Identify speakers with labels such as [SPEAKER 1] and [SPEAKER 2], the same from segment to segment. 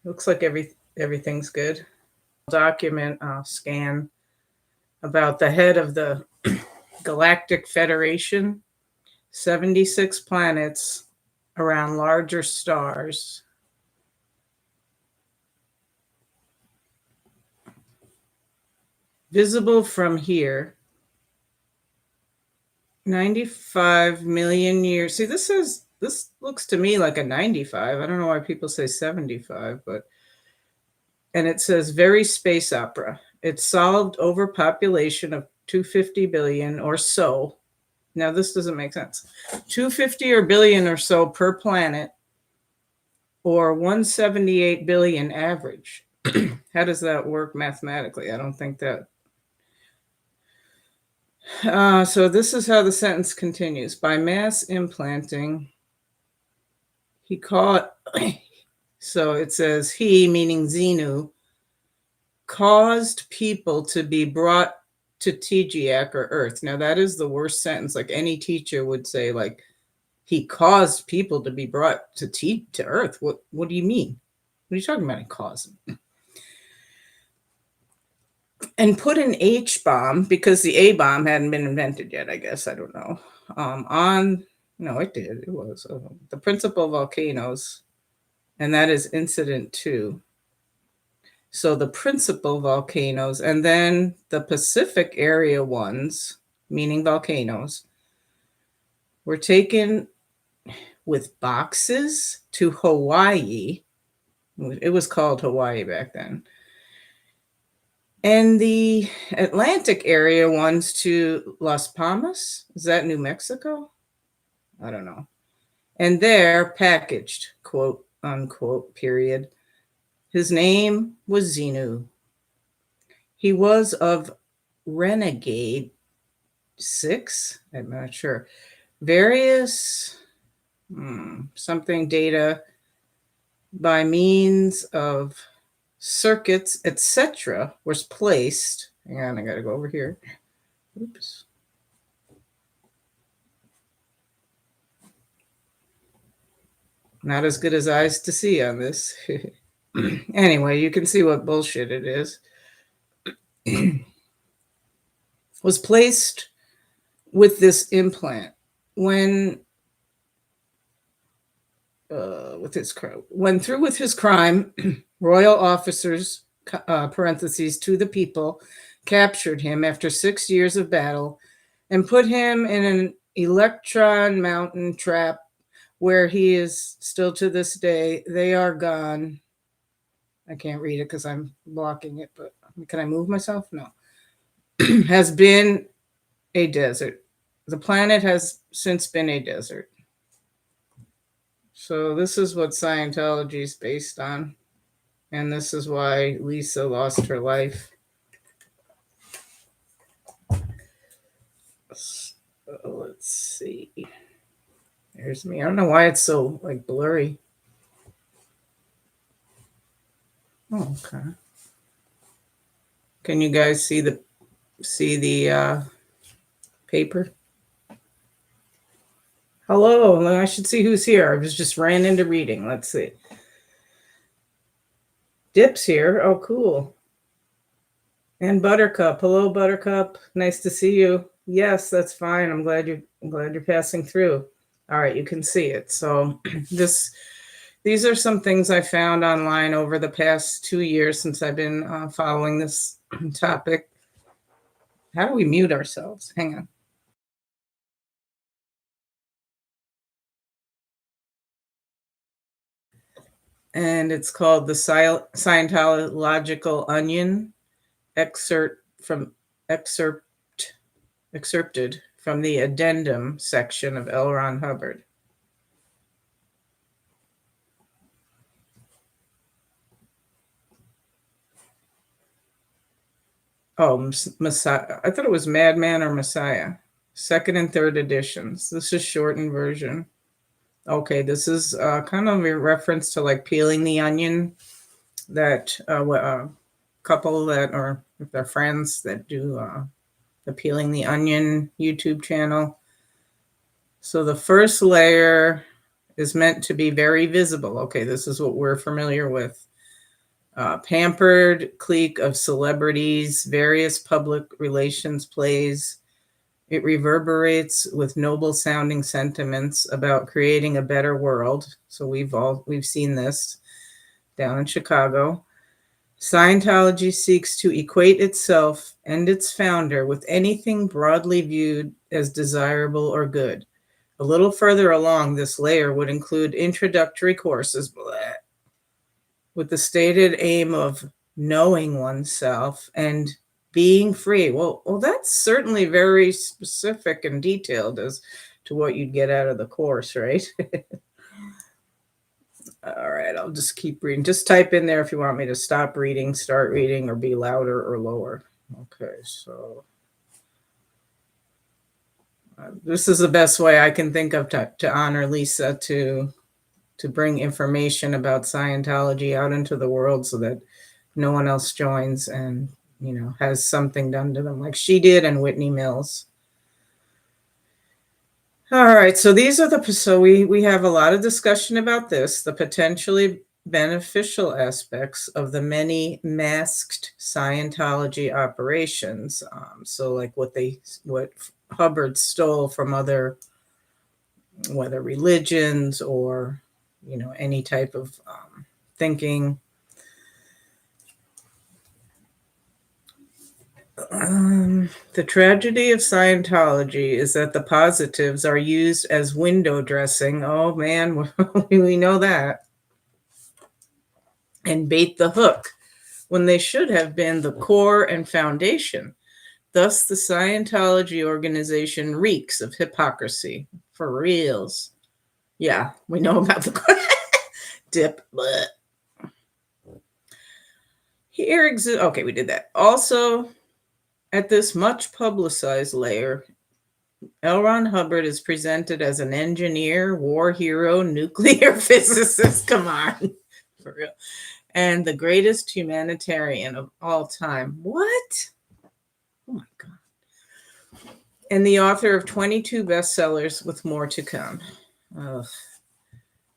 [SPEAKER 1] Looks like everything's good. Document scan about the head of the Galactic Federation, 76 planets around larger stars. Visible from here. 95 million years. See, this looks to me like a 95. I don't know why people say 75, and it says very space opera. It solved overpopulation of 250 billion or so. Now this doesn't make sense. 250 or billion or so per planet, or 178 billion average. How does that work mathematically? I don't think that. So this is how the sentence continues. By mass implanting, he caught. So it says he, meaning Xenu, caused people to be brought to Tejiak or Earth. Now that is the worst sentence. Like any teacher would say, like, he caused people to be brought to Earth. What do you mean? What are you talking about? He caused them. And put an H bomb, because the A bomb hadn't been invented yet, I guess. I don't know. No, it did. It was the principal volcanoes, and that is incident 2. So the principal volcanoes, and then the Pacific area ones, meaning volcanoes, were taken with boxes to Hawaii. It was called Hawaii back then. And the Atlantic area ones to Las Palmas. Is that New Mexico? I don't know. And they're packaged, quote unquote, period. His name was Xenu. He was of Renegade 6. I'm not sure. Various something data by means of circuits, etc., was placed. Hang on, I gotta go over here. Oops. Not as good as eyes to see on this. Anyway, you can see what bullshit it is. Was placed with this implant when through with his crime, royal officers, parentheses, to the people, captured him after 6 years of battle and put him in an electron mountain trap where he is still to this day. They are gone. I can't read it because I'm blocking it, but can I move myself? No. Has been a desert. The planet has since been a desert. So this is what Scientology is based on. And this is why Lisa lost her life. So let's see. There's me. I don't know why it's so like blurry. Oh, okay. Can you guys see the paper? Hello, I should see who's here. I just ran into reading. Let's see. Dip's here. Oh, cool. And Buttercup. Hello, Buttercup. Nice to see you. Yes, that's fine. I'm glad you're passing through. All right, you can see it. So these are some things I found online over the past 2 years since I've been following this topic. How do we mute ourselves? Hang on. And it's called the Scientological Onion, excerpted from the addendum section of L. Ron Hubbard. Oh, Messiah. I thought it was Madman or Messiah. Second and third editions. This is shortened version. Okay, this is kind of a reference to like peeling the onion. That couple that, or if they're friends that do the Peeling the Onion YouTube channel. So the first layer is meant to be very visible. Okay, this is what we're familiar with. Pampered clique of celebrities, various public relations plays. It reverberates with noble sounding sentiments about creating a better world. So we've seen this down in Chicago. Scientology seeks to equate itself and its founder with anything broadly viewed as desirable or good. A little further along, this layer would include introductory courses, with the stated aim of knowing oneself and being free. Well, that's certainly very specific and detailed as to what you'd get out of the course, right? All right, I'll just keep reading. Just type in there if you want me to stop reading, start reading, or be louder or lower. Okay, so this is the best way I can think of to honor Lisa, to bring information about Scientology out into the world so that no one else joins and, has something done to them like she did and Whitney Mills. All right, so we have a lot of discussion about this, the potentially beneficial aspects of the many masked Scientology operations. So like what Hubbard stole from other, whether religions or, any type of thinking. The tragedy of Scientology is that the positives are used as window dressing. Oh man, we know that. And bait the hook when they should have been the core and foundation. Thus, the Scientology organization reeks of hypocrisy. For reals. Yeah, we know about the dip. Okay, we did that. Also, at this much publicized layer, L. Ron Hubbard is presented as an engineer, war hero, nuclear physicist. Come on, for real. And the greatest humanitarian of all time. What? Oh my God. And the author of 22 bestsellers with more to come. Ugh.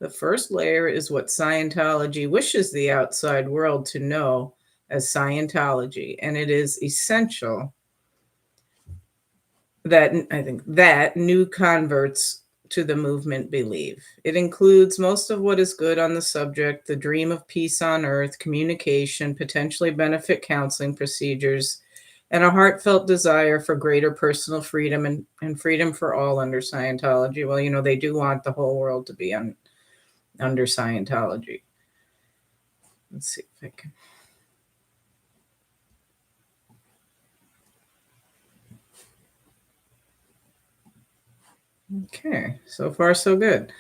[SPEAKER 1] The first layer is what Scientology wishes the outside world to know as Scientology, and it is essential that new converts to the movement believe. It includes most of what is good on the subject, the dream of peace on earth, communication, potentially benefit counseling procedures, and a heartfelt desire for greater personal freedom and freedom for all under Scientology. Well, they do want the whole world to be under Scientology. Let's see if I can. Okay, so far so good.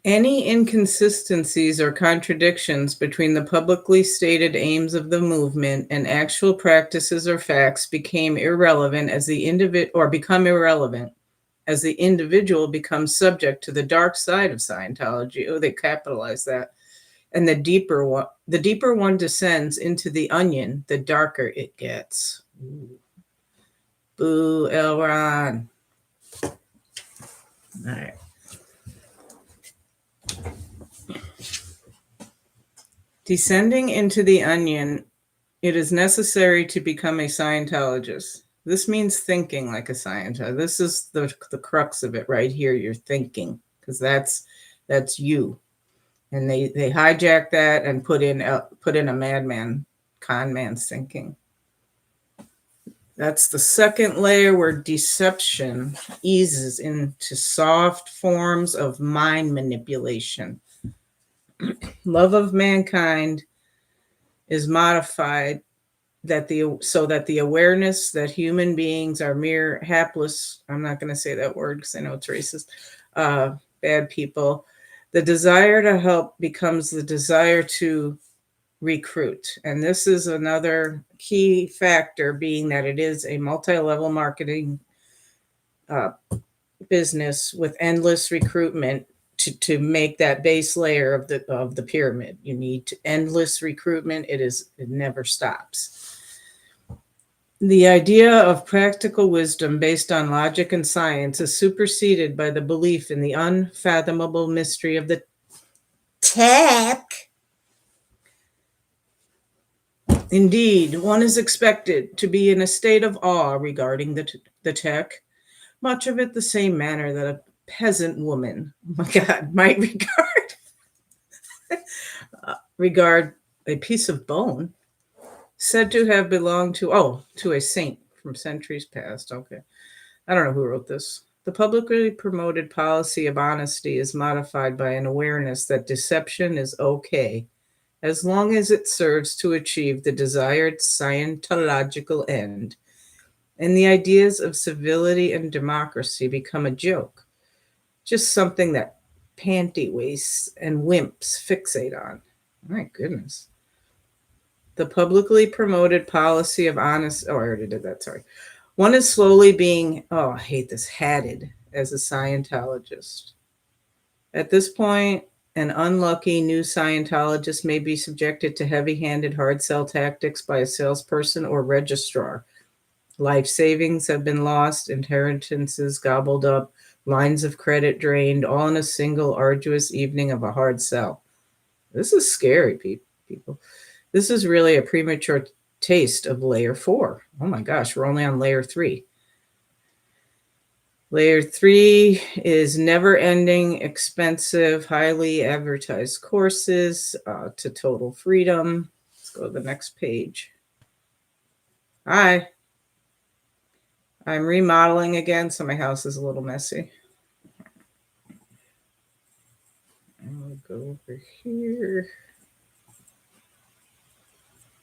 [SPEAKER 1] Any inconsistencies or contradictions between the publicly stated aims of the movement and actual practices or facts become irrelevant as the individual becomes subject to the dark side of Scientology. Oh, they capitalize that. And the deeper one descends into the onion, the darker it gets. Ooh. Boo, L. Ron. All right. Descending into the onion, it is necessary to become a Scientologist. This means thinking like a Scientologist. This is the crux of it right here. You're thinking, because that's you. And they hijack that and put in a madman, con man's thinking. That's the second layer where deception eases into soft forms of mind manipulation. Love of mankind is modified so that the awareness that human beings are mere hapless, I'm not going to say that word because I know it's racist, bad people. The desire to help becomes the desire to recruit. And this is another key factor, being that it is a multi-level marketing business with endless recruitment to make that base layer of the pyramid. You need endless recruitment. It never stops. The idea of practical wisdom based on logic and science is superseded by the belief in the unfathomable mystery of the tech. Indeed, one is expected to be in a state of awe regarding the tech, much of it the same manner that a peasant woman, oh my God, might regard a piece of bone said to have belonged to a saint from centuries past. Okay. I don't know who wrote this. The publicly promoted policy of honesty is modified by an awareness that deception is okay as long as it serves to achieve the desired Scientological end, and the ideas of civility and democracy become a joke, just something that panty waists and wimps fixate on. My goodness. The publicly promoted policy of honest. Oh, I already did that. Sorry. One is slowly being, oh, I hate this, hatted as a Scientologist. At this point, an unlucky new Scientologist may be subjected to heavy handed hard sell tactics by a salesperson or registrar. Life savings have been lost, inheritances gobbled up, lines of credit drained, all in a single arduous evening of a hard sell. This is scary, people. This is really a premature taste of layer 4. Oh my gosh, we're only on layer 3. Layer 3 is never-ending, expensive, highly advertised courses to total freedom. Let's go to the next page. Hi. I'm remodeling again, so my house is a little messy. I'll go over here.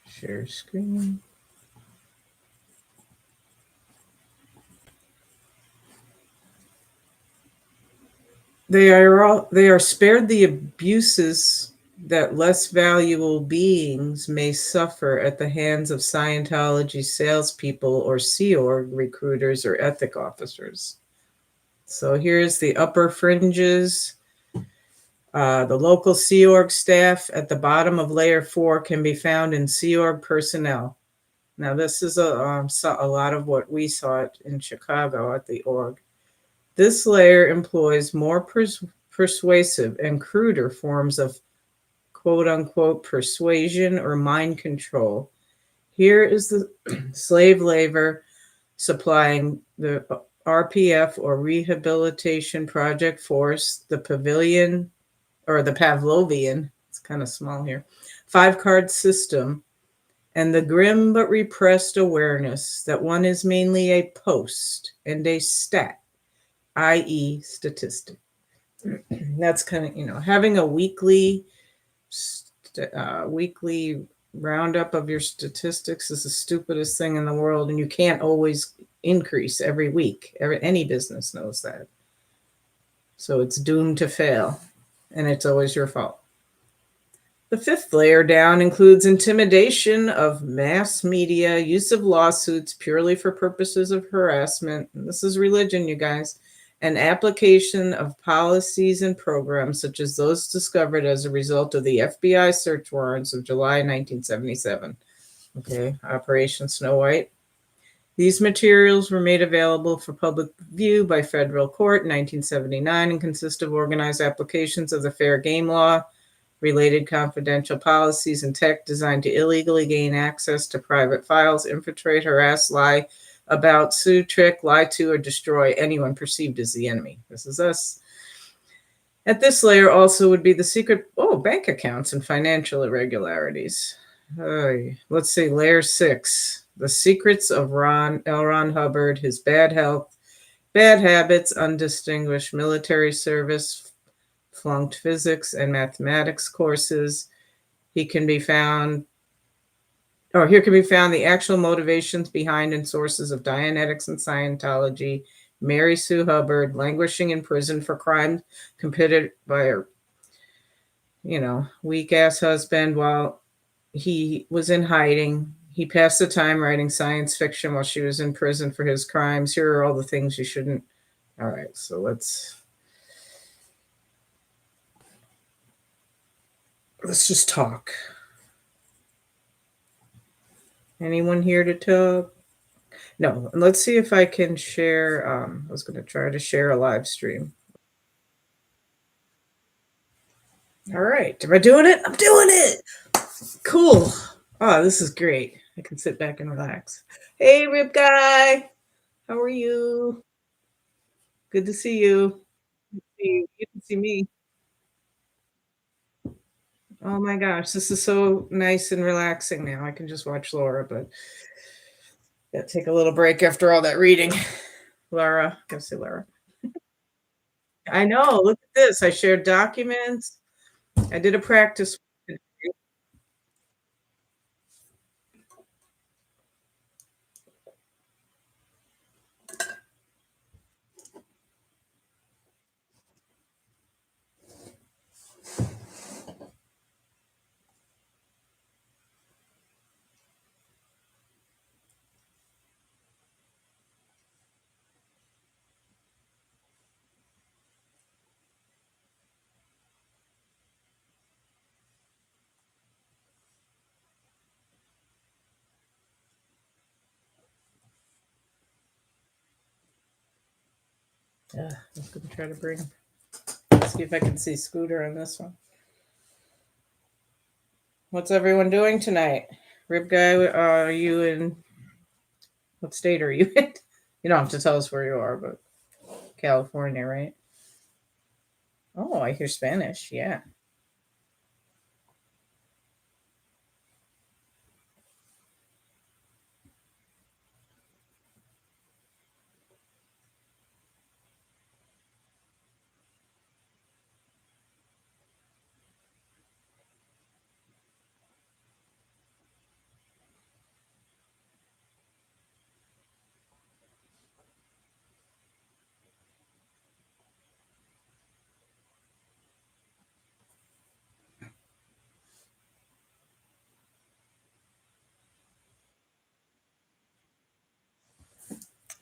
[SPEAKER 1] Share screen. They are spared the abuses that less valuable beings may suffer at the hands of Scientology salespeople or Sea Org recruiters or ethic officers. So here's the upper fringes. The local Sea Org staff at the bottom of layer 4 can be found in Sea Org personnel. Now, this is a lot of what we saw in Chicago at the org. This layer employs more persuasive and cruder forms of quote-unquote persuasion or mind control. Here is the slave labor supplying the RPF or Rehabilitation Project Force, the Pavilion, or the Pavlovian, it's kind of small here, 5-card system, and the grim but repressed awareness that one is mainly a post and a stat, i.e. statistic. That's kind of, having a weekly roundup of your statistics is the stupidest thing in the world, and you can't always increase every week. Any business knows that. So it's doomed to fail, and it's always your fault. The 5th layer down includes intimidation of mass media, use of lawsuits purely for purposes of harassment. And this is religion, you guys. And application of policies and programs such as those discovered as a result of the FBI search warrants of July 1977. Okay, Operation Snow White. These materials were made available for public view by federal court in 1979 and consist of organized applications of the fair game law, related confidential policies, and tech designed to illegally gain access to private files, infiltrate, harass, lie about, sue, trick, lie to, or destroy anyone perceived as the enemy. This is us. At this layer also would be the secret bank accounts and financial irregularities. Let's see, layer 6, the secrets of L. Ron Hubbard, his bad health, bad habits, undistinguished military service, flunked physics and mathematics courses. Here can be found the actual motivations behind and sources of Dianetics and Scientology. Mary Sue Hubbard, languishing in prison for crimes committed by her, weak-ass husband while he was in hiding. He passed the time writing science fiction while she was in prison for his crimes. Here are all the things you shouldn't. All right, so let's just talk. Anyone here to talk? No. Let's see if I can share. I was going to try to share a live stream. All right. Am I doing it? I'm doing it. Cool. Oh, this is great. I can sit back and relax. Hey, Rip Guy. How are you? Good to see you. You can see me. Oh my gosh, this is so nice and relaxing now. I can just watch Laura, but gotta take a little break after all that reading. Laura, gotta say Laura. I know. Look at this. I shared documents. I did a practice. I'm gonna try to bring. See if I can see Scooter on this one. What's everyone doing tonight? Rip Guy, are you in? What state are you in? You don't have to tell us where you are, but California, right? Oh, I hear Spanish. Yeah.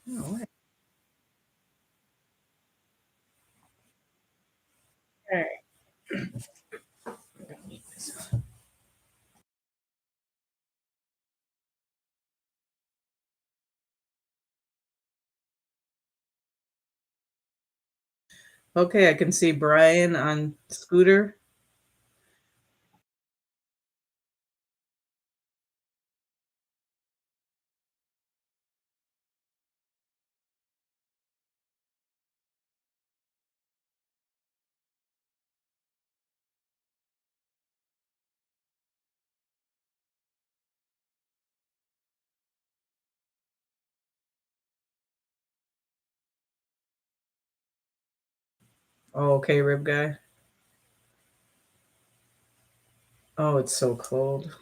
[SPEAKER 1] Oh, all right. Okay, I can see Brian on Scooter. Oh, okay, Rib Guy. Oh, it's so cold.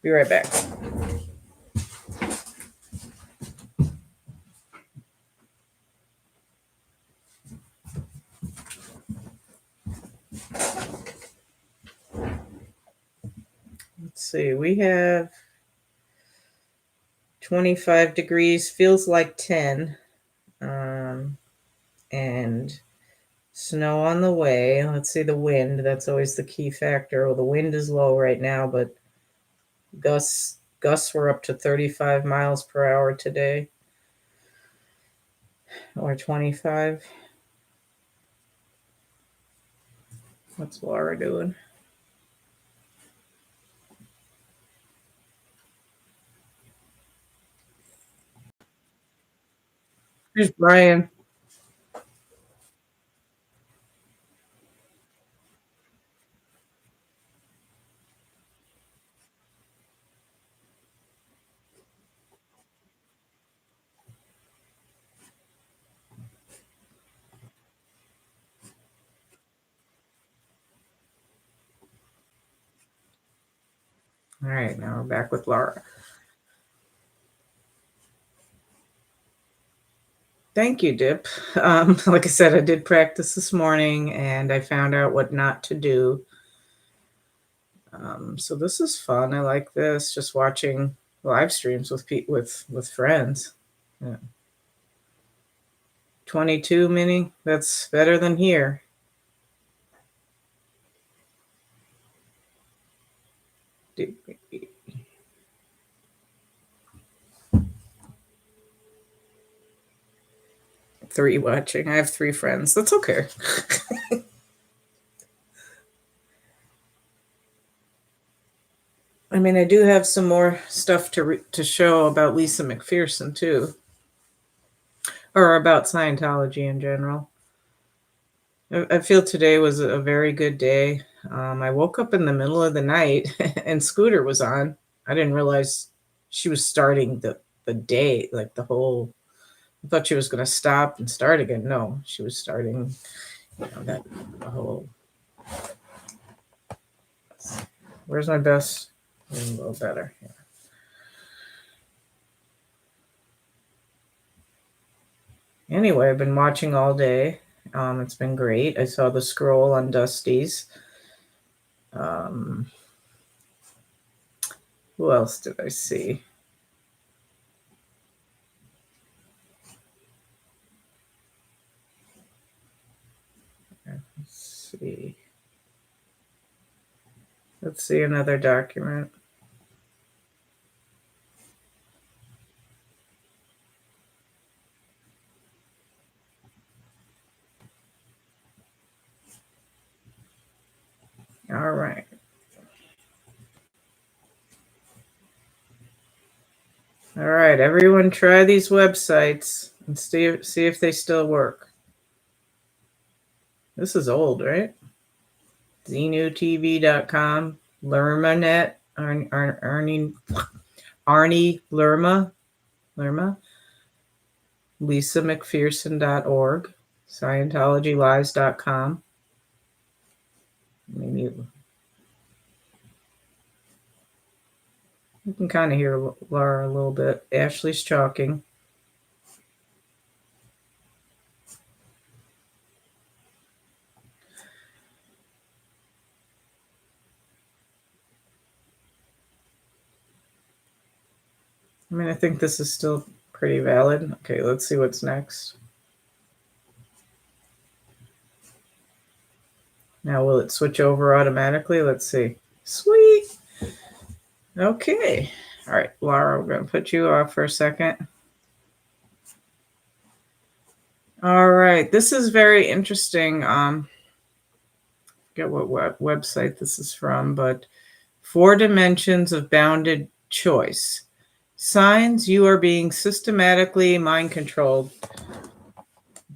[SPEAKER 1] Be right back. Let's see. We have 25 degrees, feels like 10. And snow on the way. Let's see the wind. That's always the key factor. Well, the wind is low right now, but gusts were up to 35 miles per hour today, or 25. What's Laura doing? Here's Brian. All right, now we're back with Laura. Thank you, Dip. Like I said, I did practice this morning and I found out what not to do. So this is fun. I like this. Just watching live streams with with friends. Yeah. 22 mini. That's better than here. 3 watching. I have 3 friends. That's okay. I mean, I do have some more stuff to show about Lisa McPherson too, or about Scientology in general. I feel today was a very good day. I woke up in the middle of the night and Scooter was on. I didn't realize she was starting the day, like the whole. I thought she was going to stop and start again. No, she was starting, that the whole. Where's my best? A little better. Yeah. Anyway, I've been watching all day. It's been great. I saw the scroll on Dusty's. Who else did I see? Let's see. Let's see another document. All right. All right, everyone try these websites and see if they still work. This is old, right? ZenuTV.com, LermaNet, Arnie Lerma, LisaMcPherson.org, ScientologyLives.com. Maybe you can kind of hear Laura a little bit. Ashley's talking. I mean, I think this is still pretty valid. Okay, let's see what's next. Now, will it switch over automatically? Let's see. Sweet. Okay. All right, Laura, we're going to put you off for a second. All right. This is very interesting. Forget what website this is from, but 4 dimensions of bounded choice. Signs you are being systematically mind controlled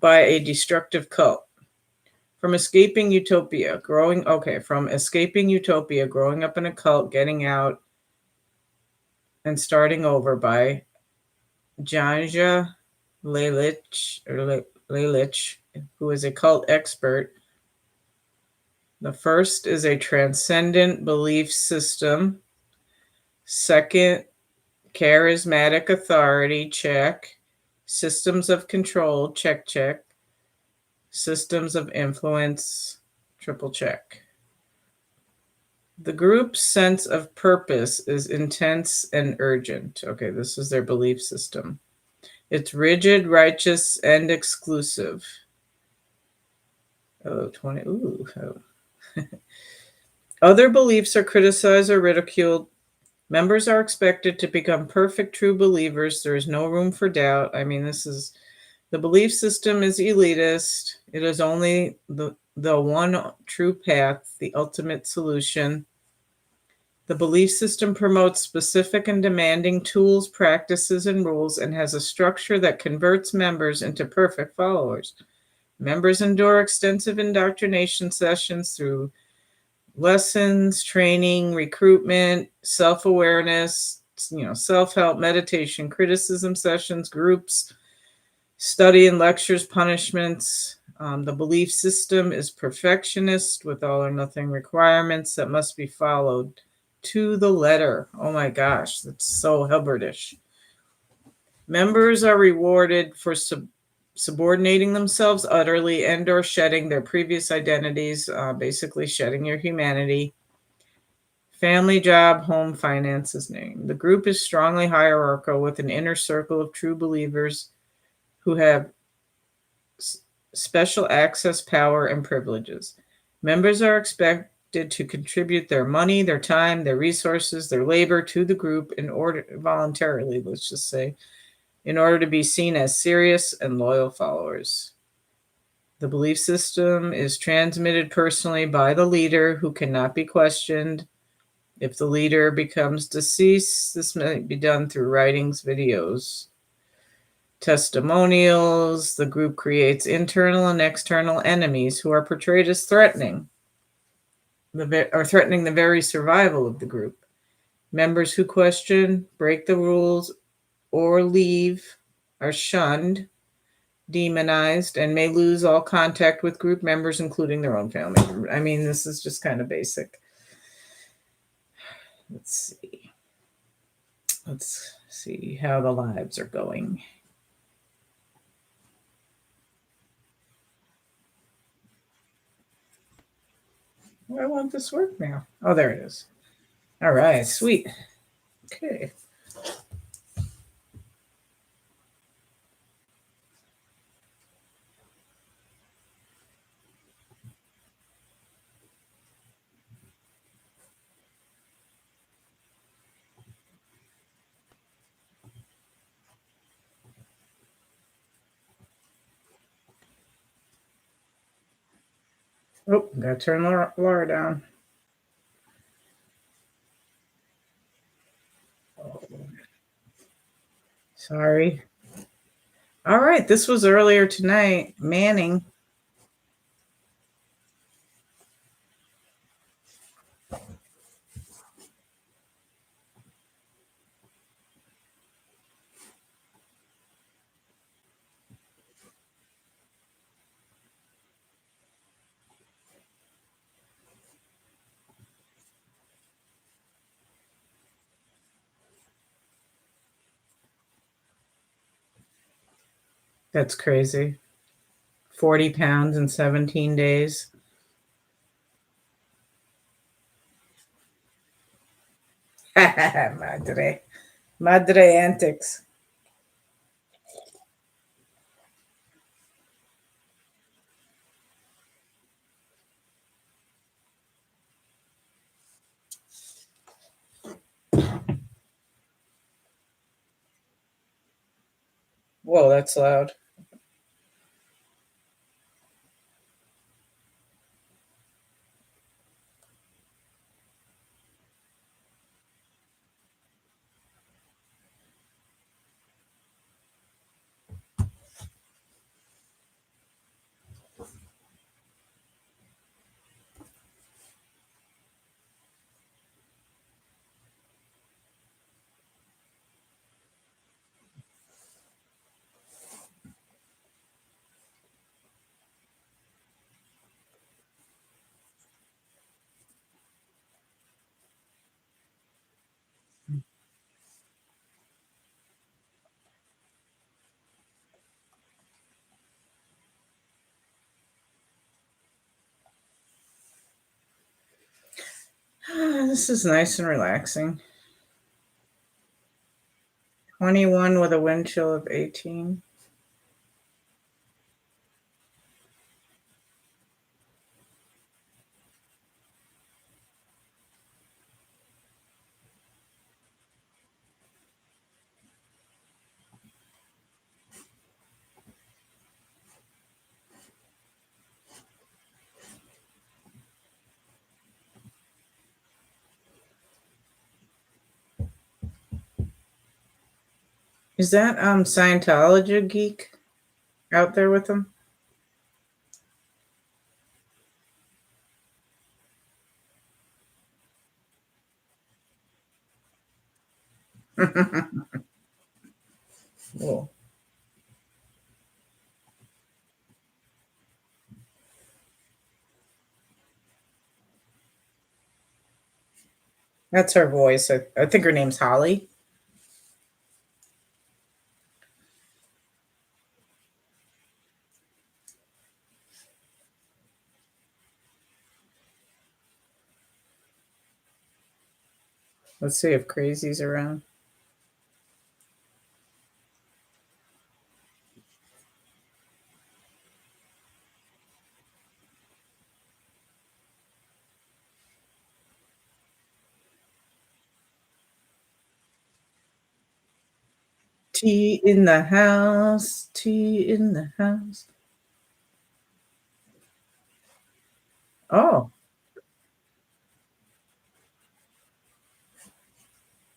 [SPEAKER 1] by a destructive cult. From escaping utopia, growing up in a cult, getting out, and starting over by Janja Lalich, who is a cult expert. The first is a transcendent belief system. Second, charismatic authority, check. Systems of control, check. Systems of influence, triple check. The group's sense of purpose is intense and urgent. Okay, this is their belief system. It's rigid, righteous, and exclusive. Oh, 20. Ooh. Oh. Other beliefs are criticized or ridiculed. Members are expected to become perfect true believers. There is no room for doubt. I mean, the belief system is elitist. It is only the one true path, the ultimate solution. The belief system promotes specific and demanding tools, practices, and rules, and has a structure that converts members into perfect followers. Members endure extensive indoctrination sessions through lessons, training, recruitment, self-awareness, self-help, meditation, criticism sessions, groups, study and lectures, punishments. The belief system is perfectionist with all or nothing requirements that must be followed to the letter. Oh my gosh, that's so Hubbardish. Members are rewarded for subordinating themselves utterly and or shedding their previous identities, basically shedding your humanity. Family, job, home, finances, name. The group is strongly hierarchical with an inner circle of true believers who have special access, power, and privileges. Members are expected to contribute their money, their time, their resources, their labor to the group in order voluntarily, let's just say, in order to be seen as serious and loyal followers. The belief system is transmitted personally by the leader who cannot be questioned. If the leader becomes deceased, this may be done through writings, videos, testimonials. The group creates internal and external enemies who are portrayed as threatening threatening the very survival of the group. Members who question, break the rules, or leave are shunned, demonized, and may lose all contact with group members, including their own family. I mean, this is just kind of basic. Let's see. Let's see how the lives are going. Why won't this work now? Oh, there it is. All right, sweet. Okay. Oh, gotta turn Laura down. Oh, sorry. All right, this was earlier tonight. Manning. That's crazy. 40 pounds in 17 days. Madre. Madre antics. Whoa, that's loud. This is nice and relaxing. 21 with a wind chill of 18. Is that Scientology geek out there with them? Cool. That's her voice. I think her name's Holly. Let's see if Crazy's around. Tea in the house, tea in the house. Oh,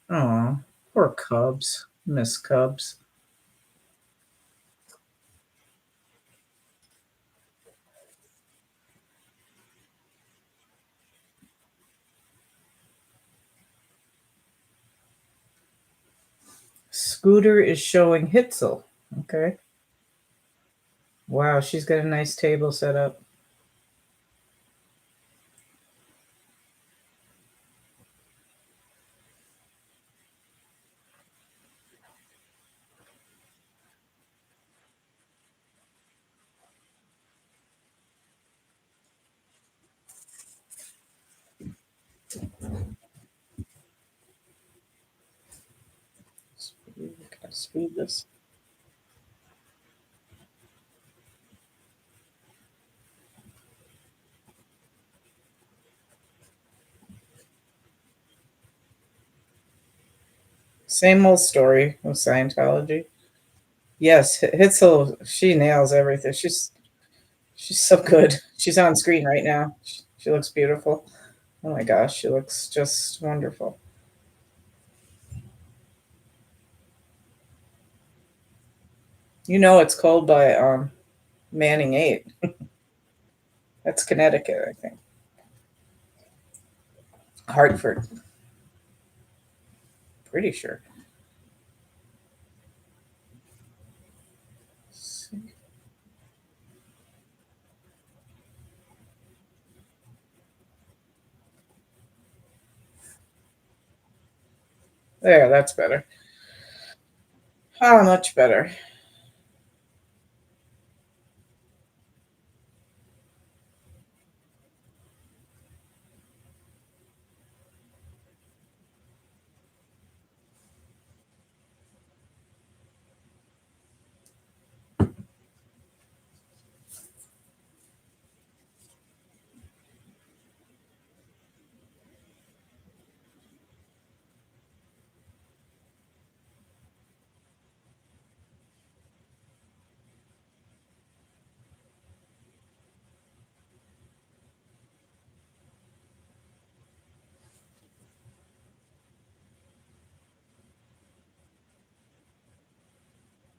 [SPEAKER 1] aw, poor cubs. Miss cubs. Scooter is showing Hitzel. Okay. Wow, she's got a nice table set up. Gotta speed this. Same old story with Scientology. Yes, Hitzel, she nails everything. She's so good. She's on screen right now. She looks beautiful. Oh my gosh, she looks just wonderful. You know it's cold by Manning 8. That's Connecticut, I think. Hartford, pretty sure. There, that's better. How much better?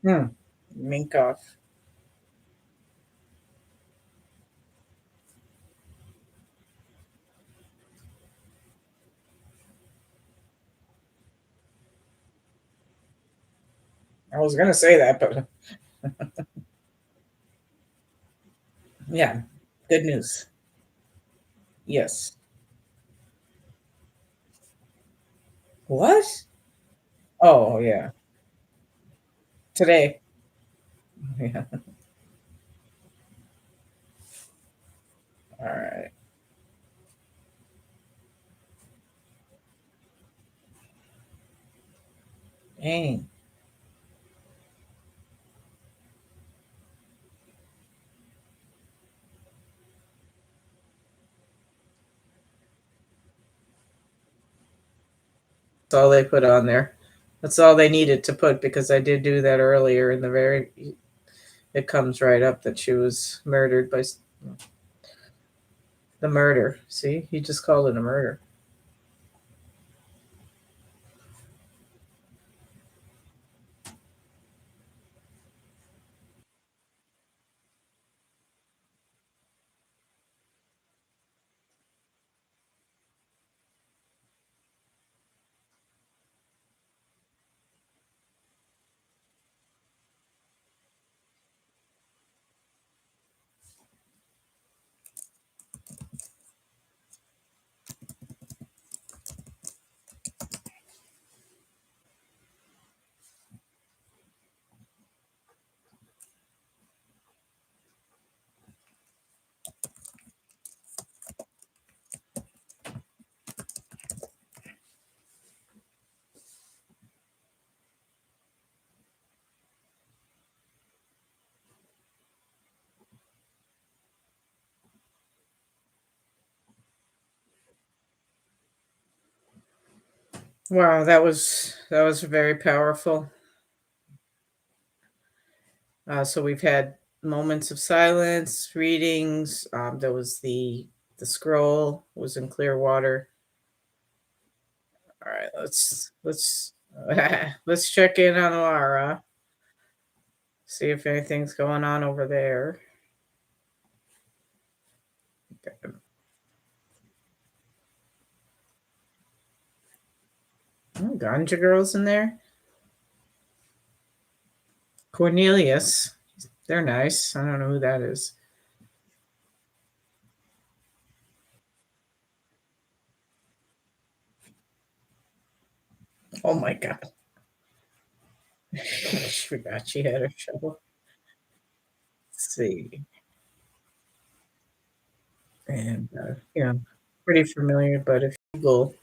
[SPEAKER 1] Hmm. Mink off. I was gonna say that, but yeah, good news. Yes. What? Oh yeah, today. Yeah. All right. Dang. That's all they put on there. That's all they needed to put because I did do that earlier in the very. It comes right up that she was murdered by the murder. See, he just called it a murder. Wow, that was very powerful. So we've had moments of silence, readings. There was the scroll was in clear water. All right, let's let's check in on Laura. See if anything's going on over there. Oh, Ganja Girl's in there. Cornelius. They're nice. I don't know who that is. Oh my God. She forgot she had her shovel. Let's see. And, yeah, pretty familiar, but if you Google,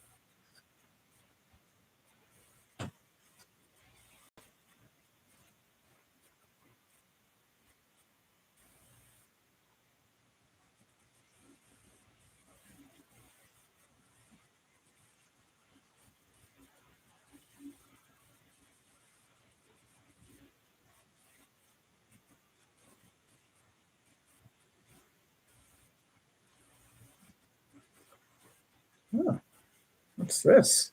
[SPEAKER 1] oh, what's this?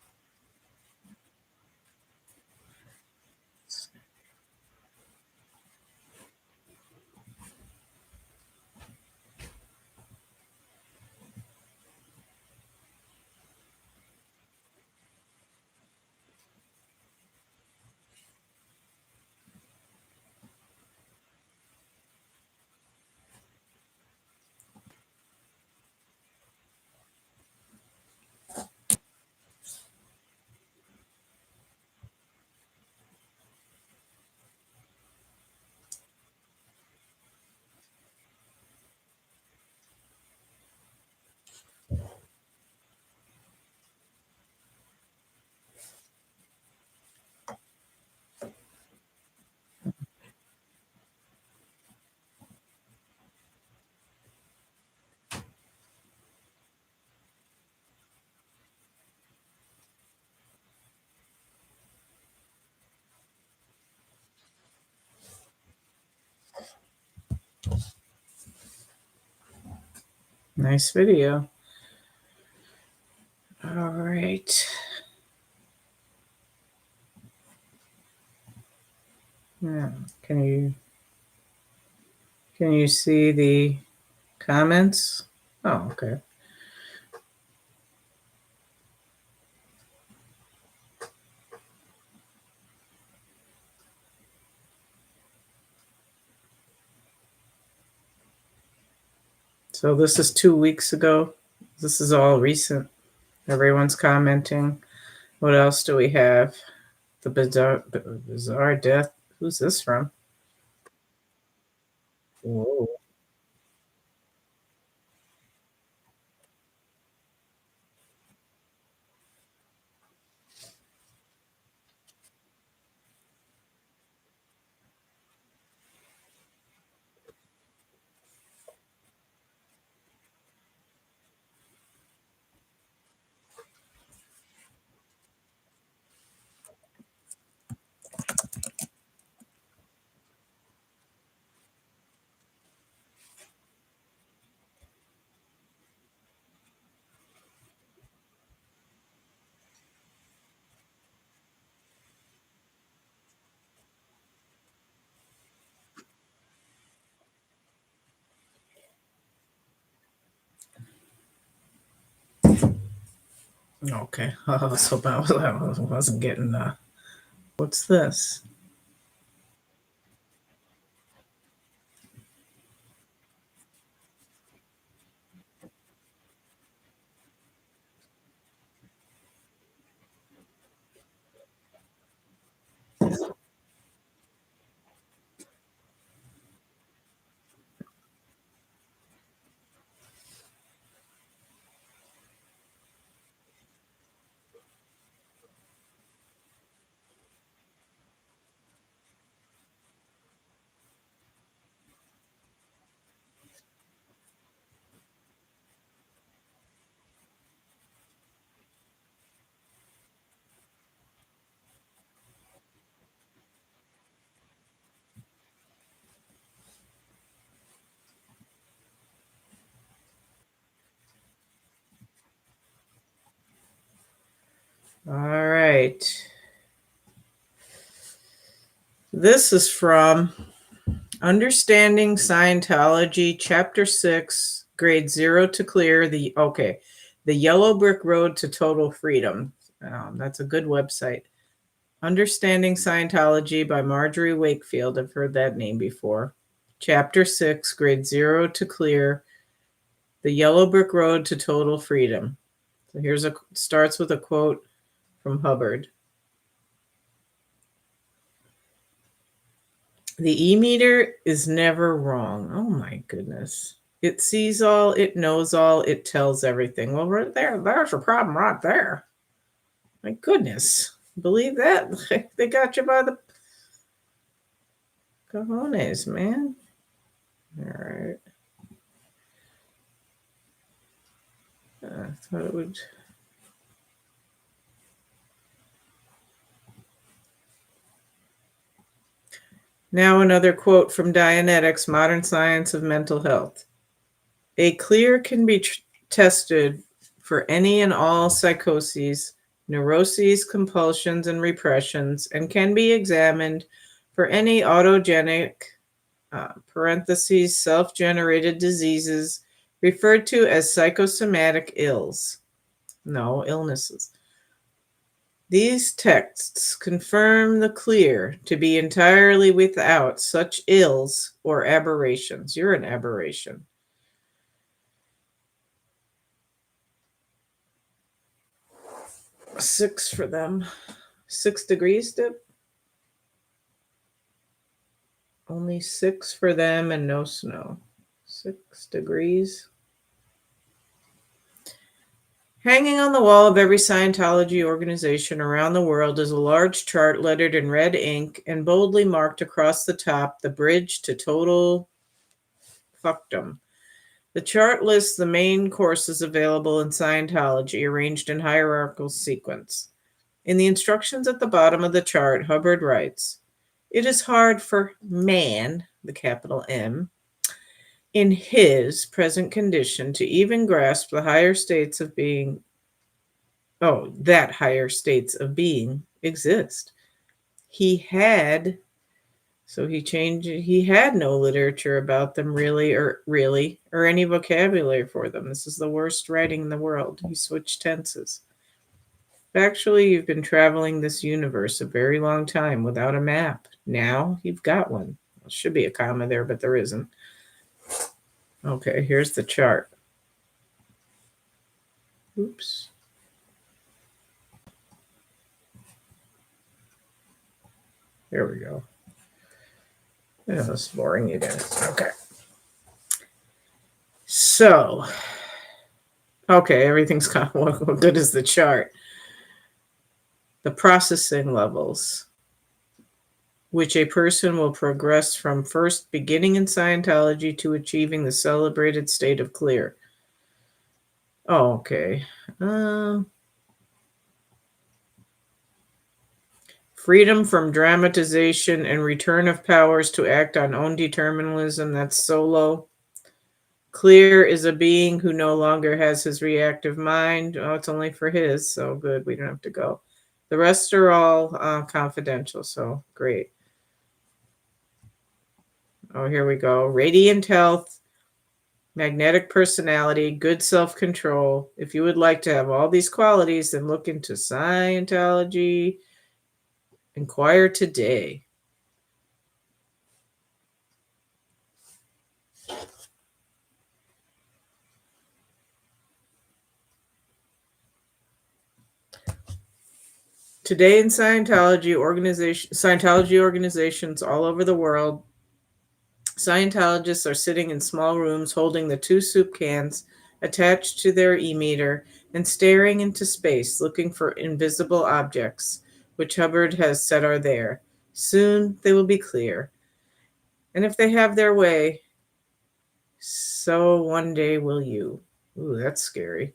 [SPEAKER 1] Nice video. All right. Yeah. Can you see the comments? Oh, okay. So this is 2 weeks ago. This is all recent. Everyone's commenting. What else do we have? The bizarre death. Who's this from? Whoa. Okay. Oh, so I wasn't getting. What's this? All right. This is from Understanding Scientology, Chapter 6, Grade 0 to Clear. The Yellow Brick Road to Total Freedom. That's a good website. Understanding Scientology by Marjorie Wakefield. I've heard that name before. Chapter 6, Grade 0 to Clear. The Yellow Brick Road to Total Freedom. So starts with a quote from Hubbard. The e-meter is never wrong. Oh my goodness. It sees all, it knows all, it tells everything. Well, right there's a problem right there. My goodness. Believe that? They got you by the cojones, man. All right. I thought it would. Now another quote from Dianetics, Modern Science of Mental Health. A clear can be tested for any and all psychoses, neuroses, compulsions, and repressions, and can be examined for any autogenic self-generated diseases referred to as psychosomatic illnesses. These texts confirm the clear to be entirely without such ills or aberrations. You're an aberration. Six for them. 6 degrees, Dip? Only 6 for them and no snow. 6 degrees. Hanging on the wall of every Scientology organization around the world is a large chart lettered in red ink and boldly marked across the top, the bridge to total fuckdom. The chart lists the main courses available in Scientology, arranged in hierarchical sequence. In the instructions at the bottom of the chart, Hubbard writes, "It is hard for man, the capital M, in his present condition to even grasp the higher states of being, that higher states of being exist. He had no literature about them or any vocabulary for them. This is the worst writing in the world." He switched tenses. "Actually, you've been traveling this universe a very long time without a map. Now you've got one." There should be a comma there, but there isn't. Okay, here's the chart. Oops. There we go. Yeah, that's boring, you guys. Okay. So, everything's kind of what good is the chart? The processing levels, which a person will progress from first beginning in Scientology to achieving the celebrated state of clear. Oh, okay. Freedom from dramatization and return of powers to act on own determinism. That's solo. Clear is a being who no longer has his reactive mind. Oh, it's only for his, so good. We don't have to go. The rest are all confidential, so great. Oh, here we go. Radiant health, magnetic personality, good self-control. If you would like to have all these qualities, then look into Scientology. Inquire today. Today in Scientology organizations all over the world, Scientologists are sitting in small rooms holding the 2 soup cans attached to their e-meter and staring into space, looking for invisible objects, which Hubbard has said are there. Soon they will be clear. And if they have their way, so one day will you. Ooh, that's scary.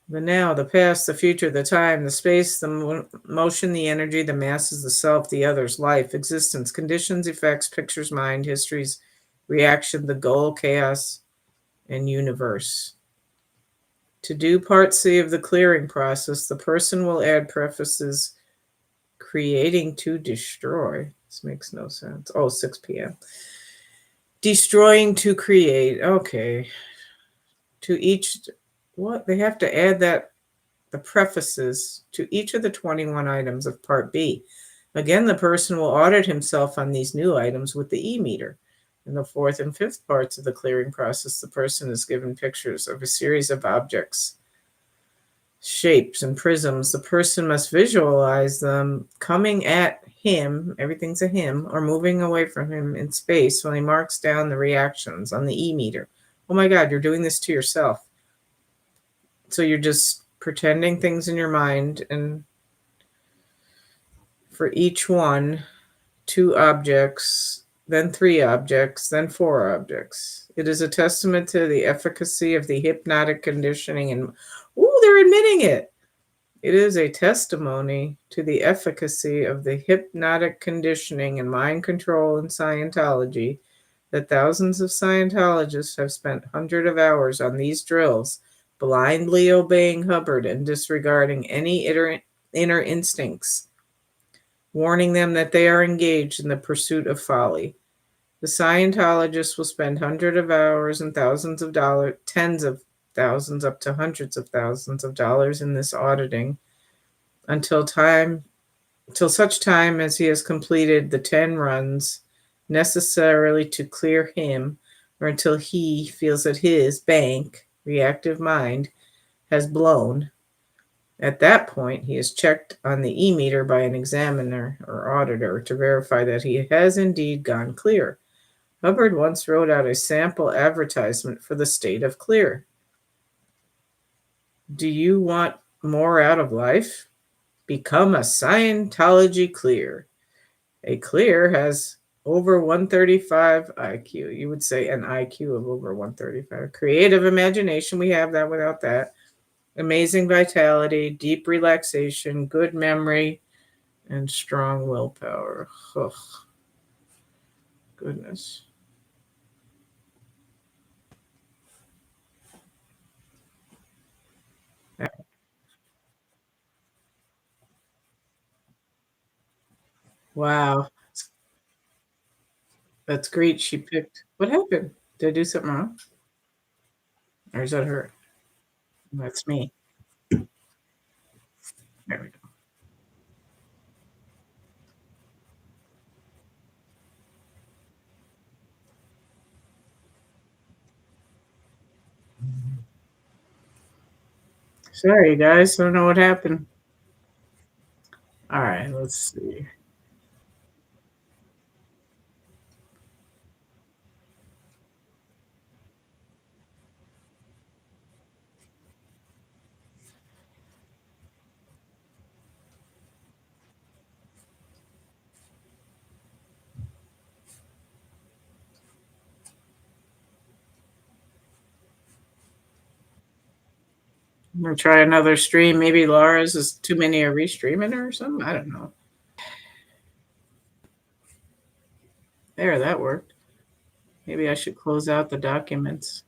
[SPEAKER 1] The now, the past, the future, the time, the space, the motion, the energy, the masses, the self, the others, life, existence, conditions, effects, pictures, mind, histories, reaction, the goal, chaos, and universe. To do Part C of the clearing process, the person will add prefaces creating to destroy. This makes no sense. Oh, 6 p.m. Destroying to create. Okay. To each, what? They have to add that, the prefaces to each of the 21 items of Part B. Again, the person will audit himself on these new items with the e-meter. In the fourth and fifth parts of the clearing process, the person is given pictures of a series of objects, shapes, and prisms. The person must visualize them coming at him, everything's a him, or moving away from him in space when he marks down the reactions on the e-meter. Oh my God, you're doing this to yourself. So you're just pretending things in your mind, and for each one, 2 objects, then 3 objects, then 4 objects. It is a testament to the efficacy of the hypnotic conditioning. And, ooh, they're admitting it. It is a testimony to the efficacy of the hypnotic conditioning and mind control in Scientology that thousands of Scientologists have spent hundreds of hours on these drills, blindly obeying Hubbard and disregarding any inner instincts, warning them that they are engaged in the pursuit of folly. The Scientologists will spend hundreds of hours and thousands of dollars, tens of thousands, up to hundreds of thousands of dollars in this auditing until such time as he has completed the 10 runs necessarily to clear him, or until he feels that his bank, reactive mind, has blown. At that point, he is checked on the e-meter by an examiner or auditor to verify that he has indeed gone clear. Hubbard once wrote out a sample advertisement for the state of clear. Do you want more out of life? Become a Scientology clear. A clear has over 135 IQ. You would say an IQ of over 135. Creative imagination, we have that without that. Amazing vitality, deep relaxation, good memory, and strong willpower. Ugh. Goodness. Wow. That's great. She picked. What happened? Did I do something wrong? Or is that her? That's me. There we go. Sorry, guys. I don't know what happened. All right, let's see. I'm gonna try another stream. Maybe Laura's is too many are restreaming her or something. I don't know. There, that worked. Maybe I should close out the documents.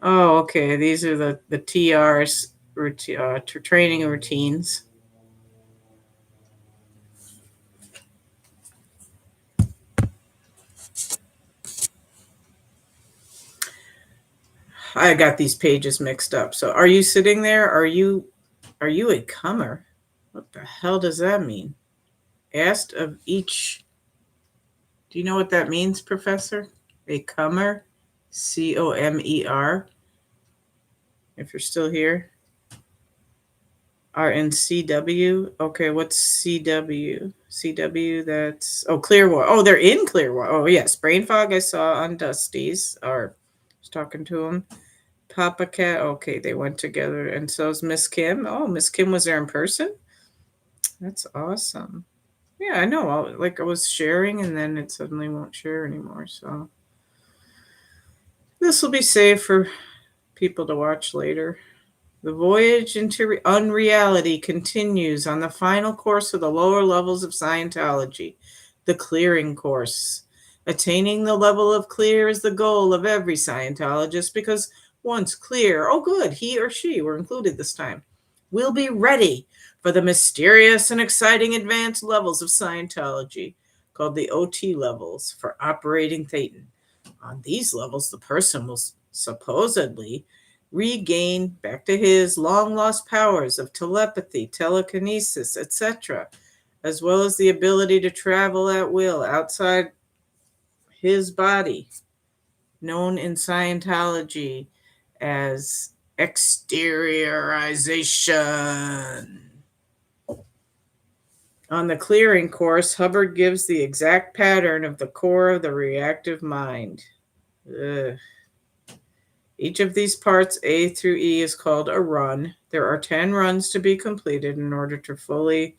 [SPEAKER 1] Oh, okay. These are the TRs, training routines. I got these pages mixed up. So, are you sitting there? Are you a comer? What the hell does that mean? Asked of each. Do you know what that means, Professor? A comer, COMER. If you're still here. Are in CW. Okay, what's CW? CW, that's Clearwater. Oh, they're in Clearwater. Oh yes, Brain Fog I saw on Dusty's, or I was talking to him. Papa Cat, okay, they went together, and so is Miss Kim. Oh, Miss Kim was there in person. That's awesome. Yeah, I know. I was sharing, and then it suddenly won't share anymore. So this will be safe for people to watch later. The voyage into unreality continues on the final course of the lower levels of Scientology, the clearing course. Attaining the level of clear is the goal of every Scientologist because once clear, oh good, he or she were included this time, will be ready for the mysterious and exciting advanced levels of Scientology, called the OT levels for operating Thetan. On these levels, the person will supposedly regain back to his long lost powers of telepathy, telekinesis, etc., as well as the ability to travel at will outside his body, known in Scientology as exteriorization. On the clearing course, Hubbard gives the exact pattern of the core of the reactive mind. Ugh. Each of these parts, A through E, is called a run. There are 10 runs to be completed in order to fully.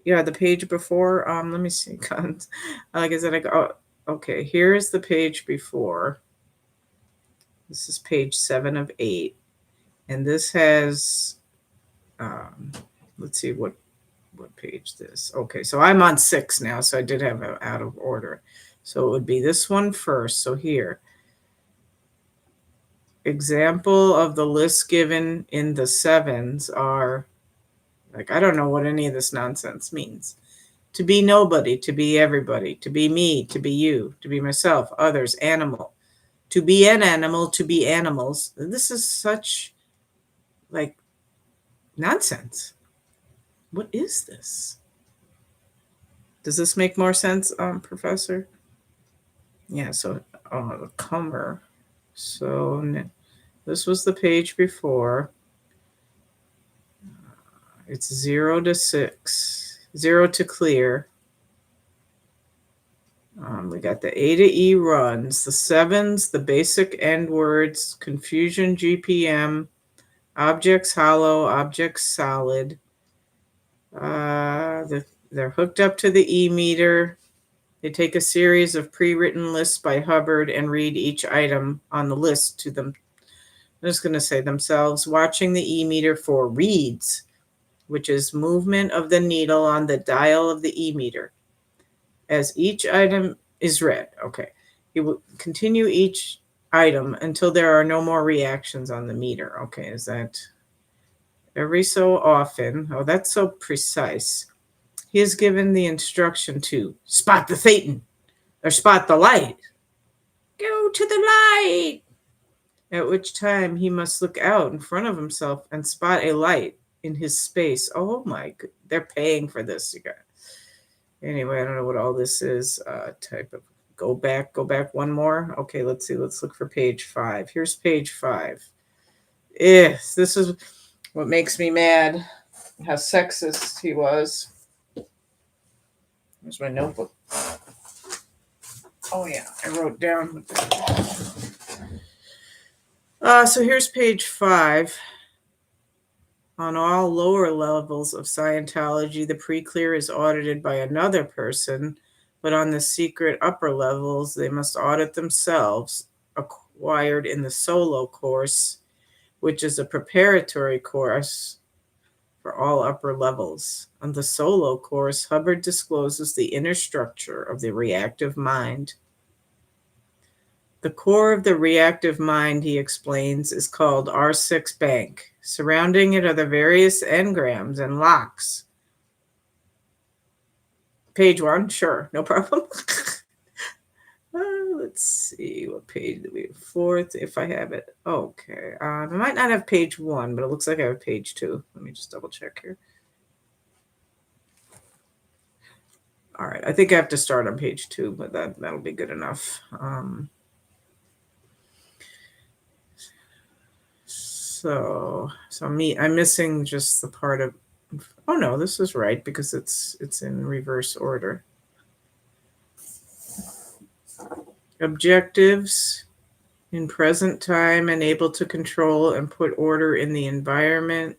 [SPEAKER 1] Yeah, the page before. Let me see. Like I said, okay. Here's the page before. This is page 7 of 8, and this has. Let's see what page this. Okay, so I'm on 6 now, so I did have it out of order. So it would be this one first. So here. Example of the list given in the 7s are, like, I don't know what any of this nonsense means. To be nobody, to be everybody, to be me, to be you, to be myself, others, animal, to be an animal, to be animals. This is such, like, nonsense. What is this? Does this make more sense, Professor? Yeah, so the Cumber. So this was the page before. It's 0 to 6. 0 to clear. We got the A to E runs, the 7s, the basic end words, confusion, GPM, objects hollow, objects solid. They're hooked up to the E meter. They take a series of pre-written lists by Hubbard and read each item on the list to them. I'm just going to say themselves, watching the E meter for reads, which is movement of the needle on the dial of the E meter. As each item is read, okay, he will continue each item until there are no more reactions on the meter. Okay, is that every so often? Oh, that's so precise. He is given the instruction to spot the Thetan or spot the light. Go to the light. At which time he must look out in front of himself and spot a light in his space. Oh my, they're paying for this, you guys. Anyway, I don't know what all this is. Type of go back one more. Okay, let's see. Let's look for page 5. Here's page 5. This is what makes me mad. How sexist he was. Here's my notebook. Oh yeah, I wrote down. So here's page 5. On all lower levels of Scientology, the pre-clear is audited by another person, but on the secret upper levels, they must audit themselves, acquired in the solo course, which is a preparatory course for all upper levels. On the solo course, Hubbard discloses the inner structure of the reactive mind. The core of the reactive mind, he explains, is called R6 bank. Surrounding it are the various engrams and locks. Page 1, sure, no problem. Let's see, what page do we have? 4th, if I have it. Okay, I might not have page 1, but it looks like I have page 2. Let me just double check here. All right, I think I have to start on page 2, but that'll be good enough. So I'm missing just the part of. Oh no, this is right because it's in reverse order. Objectives in present time and able to control and put order in the environment.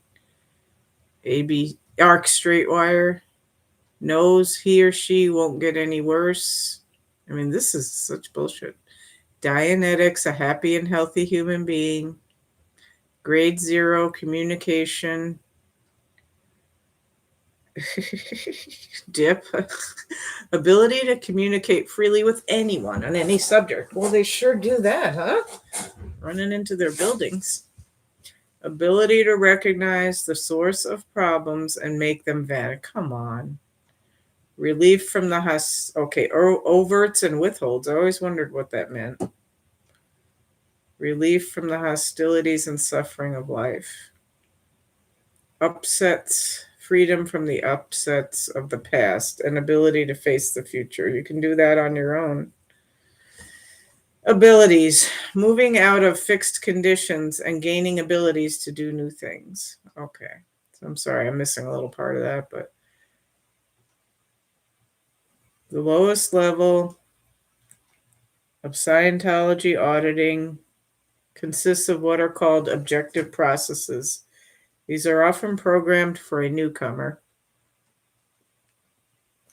[SPEAKER 1] AB arc straight wire. Knows he or she won't get any worse. I mean, this is such bullshit. Dianetics, a happy and healthy human being. Grade 0 communication. Dip. Ability to communicate freely with anyone on any subject. Well, they sure do that, huh? Running into their buildings. Ability to recognize the source of problems and make them vanish. Come on. Relief from the overts and withholds. I always wondered what that meant. Relief from the hostilities and suffering of life. Upsets, freedom from the upsets of the past, and ability to face the future. You can do that on your own. Abilities, moving out of fixed conditions and gaining abilities to do new things. Okay, so I'm sorry, I'm missing a little part of that, but the lowest level of Scientology auditing consists of what are called objective processes. These are often programmed for a newcomer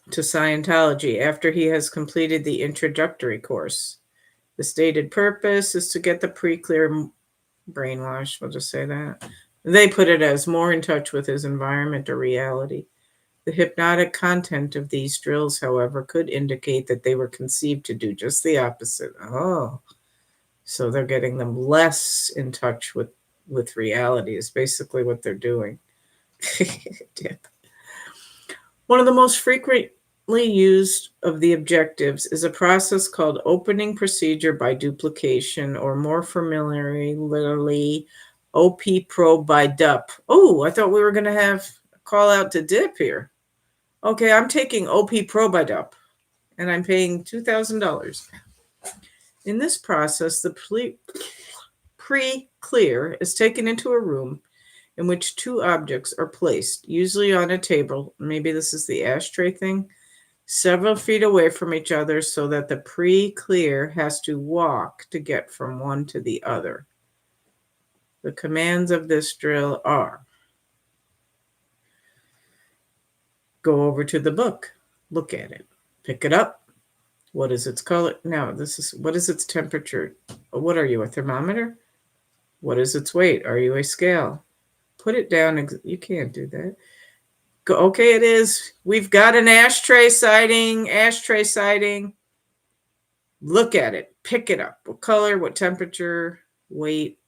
[SPEAKER 1] to Scientology after he has completed the introductory course. The stated purpose is to get the pre-clear brainwash, we'll just say that. They put it as more in touch with his environment or reality. The hypnotic content of these drills, however, could indicate that they were conceived to do just the opposite. Oh, so they're getting them less in touch with reality is basically what they're doing. One of the most frequently used of the objectives is a process called opening procedure by duplication, or more familiarly, OP Pro by DUP. Oh, I thought we were going to have a call out to DIP here. Okay, I'm taking OP Pro by DUP, and I'm paying $2,000. In this process, the pre-clear is taken into a room in which two objects are placed, usually on a table, maybe this is the ashtray thing, several feet away from each other, so that the pre-clear has to walk to get from one to the other. The commands of this drill are: go over to the book, look at it, pick it up. What is its color? Now, what is its temperature? What are you, a thermometer? What is its weight? Are you a scale? Put it down. You can't do that. Okay, it is. We've got an ashtray sighting. Look at it. Pick it up. What color? What temperature? Weight.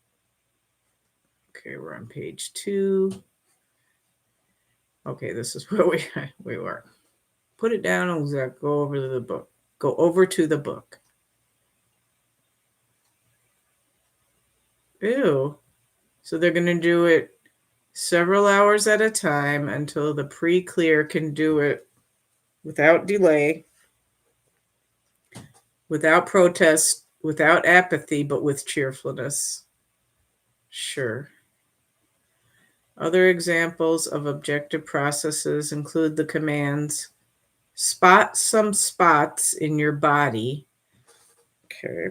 [SPEAKER 1] Okay, we're on page 2. Okay, this is where we were. Put it down and go over to the book. Go over to the book. Ew. So they're going to do it several hours at a time until the pre-clear can do it without delay, without protest, without apathy, but with cheerfulness. Sure. Other examples of objective processes include the commands: spot some spots in your body. Okay,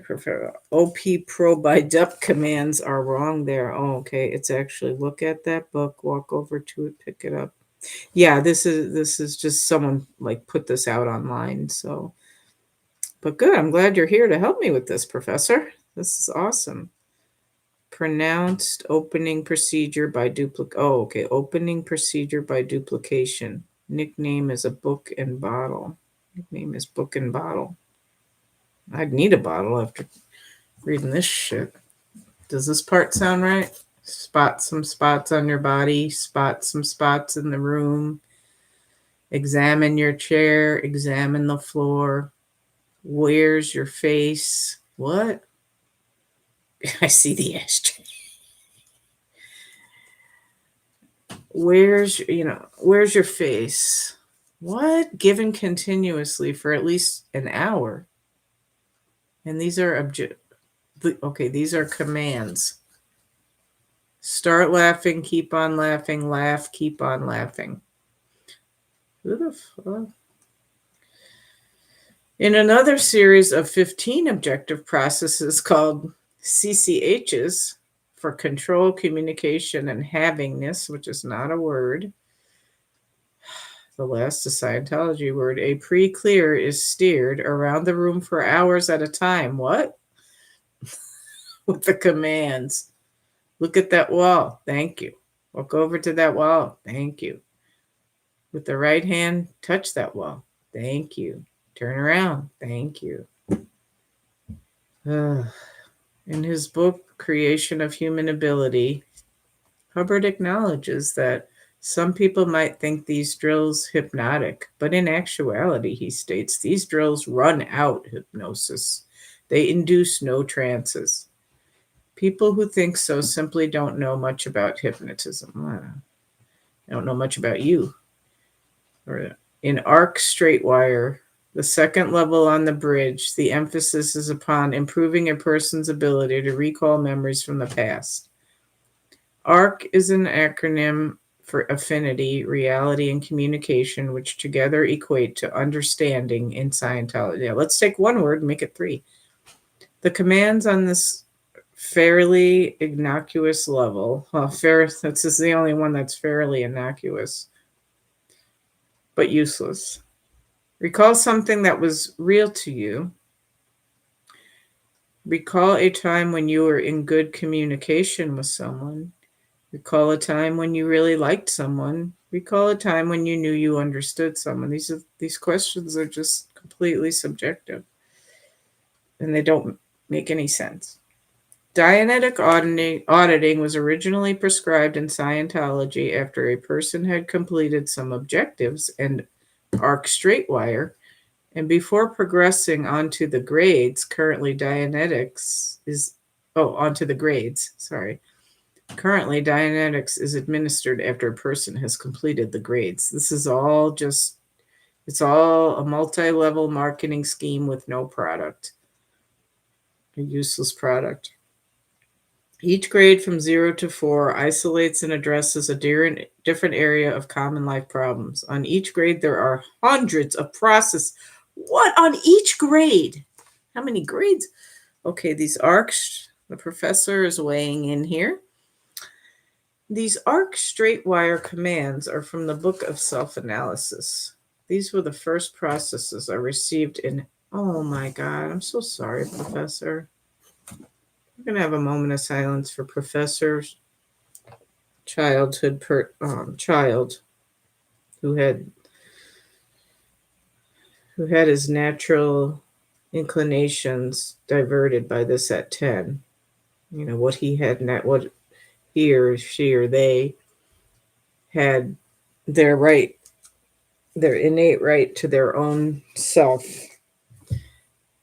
[SPEAKER 1] OP Pro by DUP commands are wrong there. Oh, okay. It's actually look at that book, walk over to it, pick it up. Yeah, this is just someone like put this out online. So, but good. I'm glad you're here to help me with this, Professor. This is awesome. Pronounced opening procedure by opening procedure by duplication. Nickname is a book and bottle. Nickname is book and bottle. I'd need a bottle after reading this shit. Does this part sound right? Spot some spots on your body. Spot some spots in the room. Examine your chair. Examine the floor. Where's your face? What? I see the ashtray. Where's your face? What? Given continuously for at least an hour. And these are these are commands. Start laughing, keep on laughing, laugh, keep on laughing. Who the fuck? In another series of 15 objective processes called CCHs, for control, communication, and havingness, which is not a word. The last is Scientology word. A pre-clear is steered around the room for hours at a time. What? With the commands: Look at that wall. Thank you. Walk over to that wall. Thank you. With the right hand, touch that wall. Thank you. Turn around. Thank you. In his book, Creation of Human Ability, Hubbard acknowledges that some people might think these drills hypnotic, but in actuality, he states, these drills run out hypnosis. They induce no trances. People who think so simply don't know much about hypnotism. I don't know much about you. Or in arc straight wire, the second level on the bridge, the emphasis is upon improving a person's ability to recall memories from the past. ARC is an acronym for affinity, reality, and communication, which together equate to understanding in Scientology. Yeah, let's take one word and make it three. The commands on this fairly innocuous level, this is the only one that's fairly innocuous, but useless. Recall something that was real to you. Recall a time when you were in good communication with someone. Recall a time when you really liked someone. Recall a time when you knew you understood someone. These questions are just completely subjective, and they don't make any sense. Dianetic auditing was originally prescribed in Scientology after a person had completed some objectives and arc straight wire, and before progressing onto the grades. Currently, Dianetics is onto the grades. Sorry. Currently, Dianetics is administered after a person has completed the grades. This is all it's all a multi-level marketing scheme with no product, a useless product. Each grade from 0 to 4 isolates and addresses a different area of common life problems. On each grade, there are hundreds of processes. What on each grade? How many grades? Okay, these arcs, the professor is weighing in here. These arc straight wire commands are from the Book of Self-Analysis. These were the first processes I received in, oh my God, I'm so sorry, Professor. We're going to have a moment of silence for Professor's child who had his natural inclinations diverted by this at 10. You know, what he had, what he or she or they had their innate right to their own self.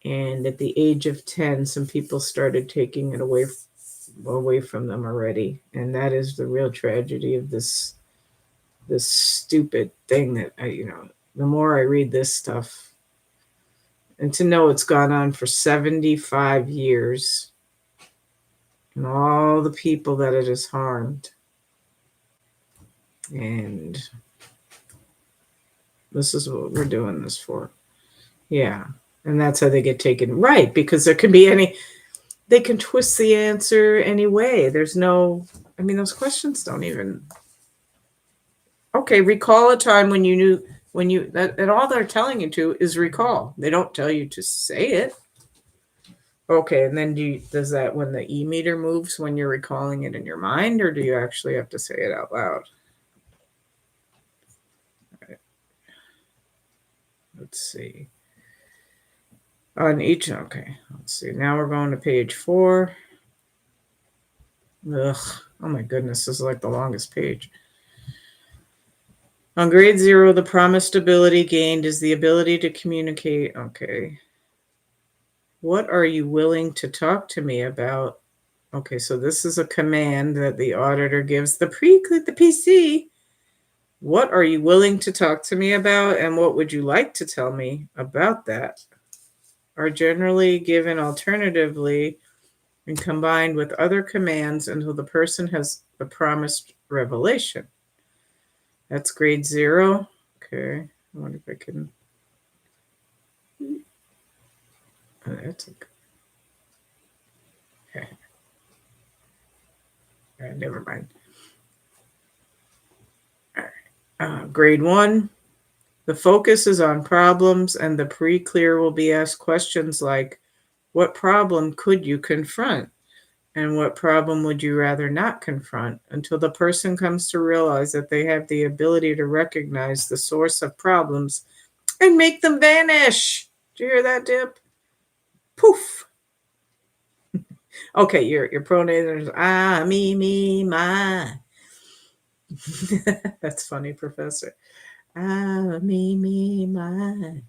[SPEAKER 1] And at the age of 10, some people started taking it away from them already. And that is the real tragedy of this stupid thing that the more I read this stuff, and to know it's gone on for 75 years and all the people that it has harmed. And this is what we're doing this for. Yeah. And that's how they get taken. Right. Because there can be they can twist the answer any way. There's no, those questions don't even. Okay. Recall a time when you knew, and all they're telling you to is recall. They don't tell you to say it. Okay. And then does that when the e-meter moves when you're recalling it in your mind, or do you actually have to say it out loud? All right. Let's see. On each, okay, let's see. Now we're going to page 4. Ugh, oh my goodness, this is like the longest page. On grade 0, the promised ability gained is the ability to communicate. Okay. What are you willing to talk to me about? Okay, so this is a command that the auditor gives the PC. What are you willing to talk to me about, and what would you like to tell me about that? Are generally given alternatively and combined with other commands until the person has the promised revelation. That's grade 0. Okay, I wonder if I can. Oh, that's okay. Okay. All right, never mind. All right. Grade 1. The focus is on problems, and the pre-clear will be asked questions like, what problem could you confront? And what problem would you rather not confront until the person comes to realize that they have the ability to recognize the source of problems and make them vanish? Do you hear that, Dip? Poof. Okay, your pronouns are me, my. That's funny, Professor. Me, my.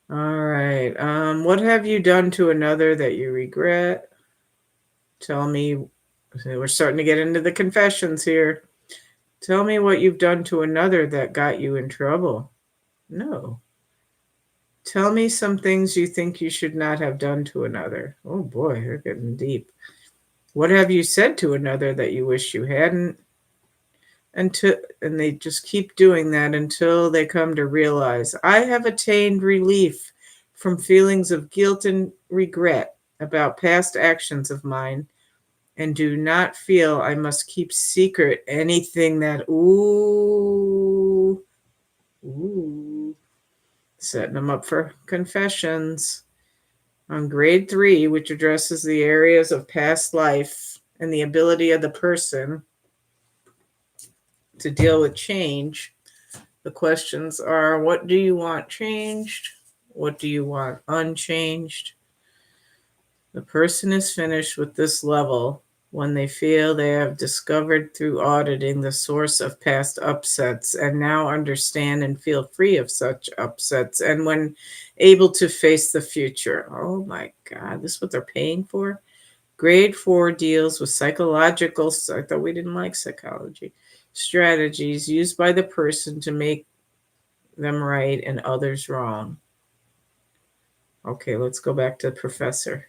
[SPEAKER 1] All right. What have you done to another that you regret? Tell me. We're starting to get into the confessions here. Tell me what you've done to another that got you in trouble. No. Tell me some things you think you should not have done to another. Oh boy, they're getting deep. What have you said to another that you wish you hadn't? And they just keep doing that until they come to realize I have attained relief from feelings of guilt and regret about past actions of mine and do not feel I must keep secret anything that ooh, setting them up for confessions. On grade 3, which addresses the areas of past life and the ability of the person to deal with change, the questions are, what do you want changed? What do you want unchanged? The person is finished with this level when they feel they have discovered through auditing the source of past upsets and now understand and feel free of such upsets, and when able to face the future. Oh my God, this is what they're paying for? Grade 4 deals with psychological, I thought we didn't like psychology, strategies used by the person to make them right and others wrong. Okay, let's go back to the professor.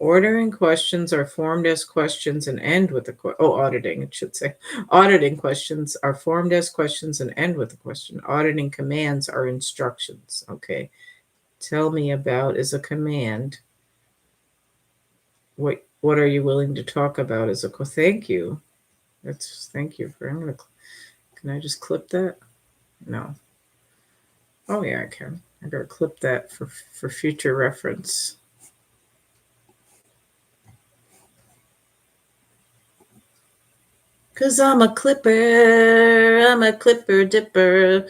[SPEAKER 1] Ordering questions are formed as questions and end with a auditing, it should say. Auditing questions are formed as questions and end with a question. Auditing commands are instructions. Okay. Tell me about is a command. What are you willing to talk about is a thank you. Thank you for can I just clip that? No. Oh yeah, I can. I gotta clip that for future reference. Cause I'm a clipper dipper.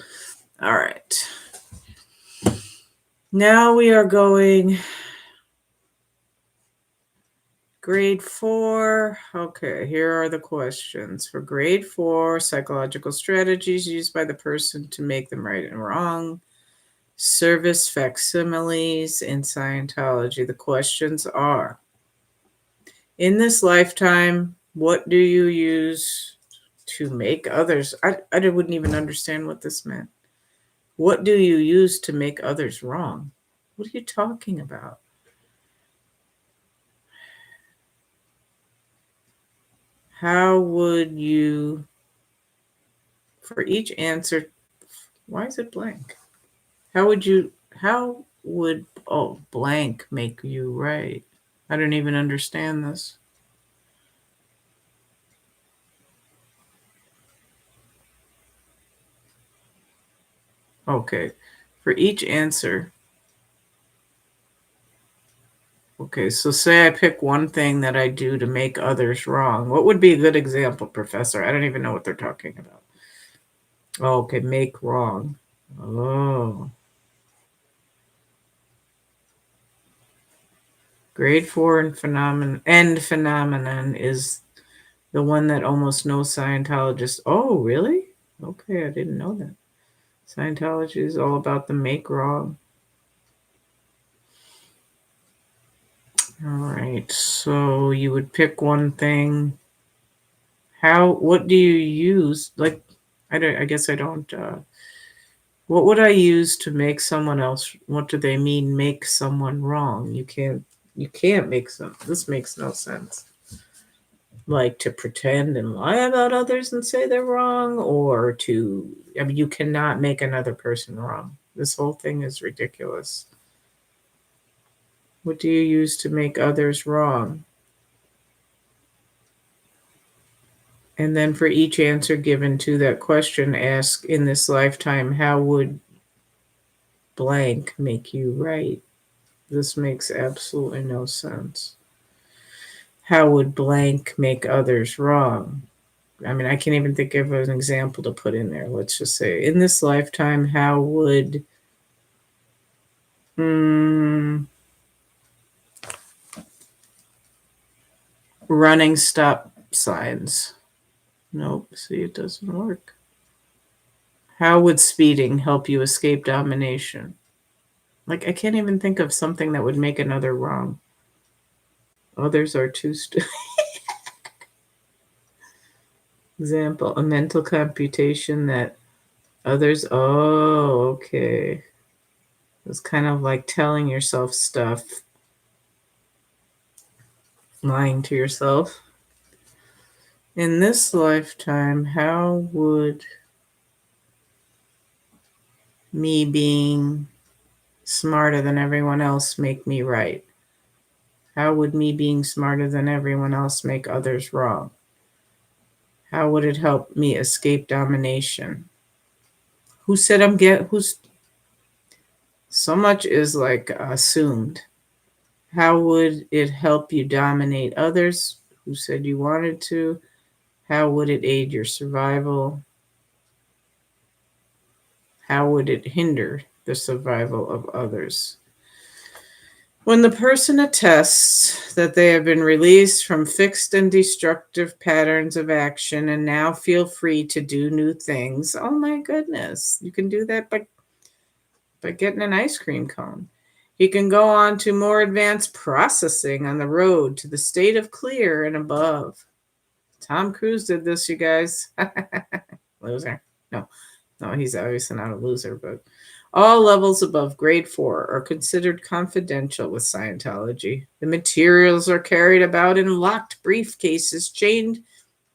[SPEAKER 1] All right. Now we are going grade 4. Okay, here are the questions. For grade 4, psychological strategies used by the person to make them right and wrong. Service facsimiles in Scientology. The questions are, in this lifetime, what do you use to make others? I wouldn't even understand what this meant. What do you use to make others wrong? What are you talking about? How would you, for each answer, why is it blank? How would blank make you right? I don't even understand this. Okay, for each answer. Okay, so say I pick one thing that I do to make others wrong. What would be a good example, Professor? I don't even know what they're talking about. Oh, okay, make wrong. Oh. Grade 4 and phenomenon is the one that almost no Scientologists. Oh, really? Okay, I didn't know that. Scientology is all about the make wrong. All right, so you would pick one thing. What do you use? Like, I guess I don't. What would I use to make someone else? What do they mean, make someone wrong? You can't make this makes no sense. Like to pretend and lie about others and say they're wrong, or you cannot make another person wrong. This whole thing is ridiculous. What do you use to make others wrong? And then for each answer given to that question, ask, in this lifetime, how would blank make you right? This makes absolutely no sense. How would blank make others wrong? I mean, I can't even think of an example to put in there. Let's just say, in this lifetime, how would running stop signs? Nope. See, it doesn't work. How would speeding help you escape domination? Like, I can't even think of something that would make another wrong. Others are too example, a mental computation that others, oh, okay. It's kind of like telling yourself stuff, lying to yourself. In this lifetime, how would me being smarter than everyone else make me right? How would me being smarter than everyone else make others wrong? How would it help me escape domination? Who said who's so much is like assumed. How would it help you dominate others? Who said you wanted to? How would it aid your survival? How would it hinder the survival of others? When the person attests that they have been released from fixed and destructive patterns of action and now feel free to do new things, oh my goodness, you can do that by getting an ice cream cone. He can go on to more advanced processing on the road to the state of clear and above. Tom Cruise did this, you guys. Loser. No, he's obviously not a loser, but all levels above grade 4 are considered confidential with Scientology. The materials are carried about in locked briefcases chained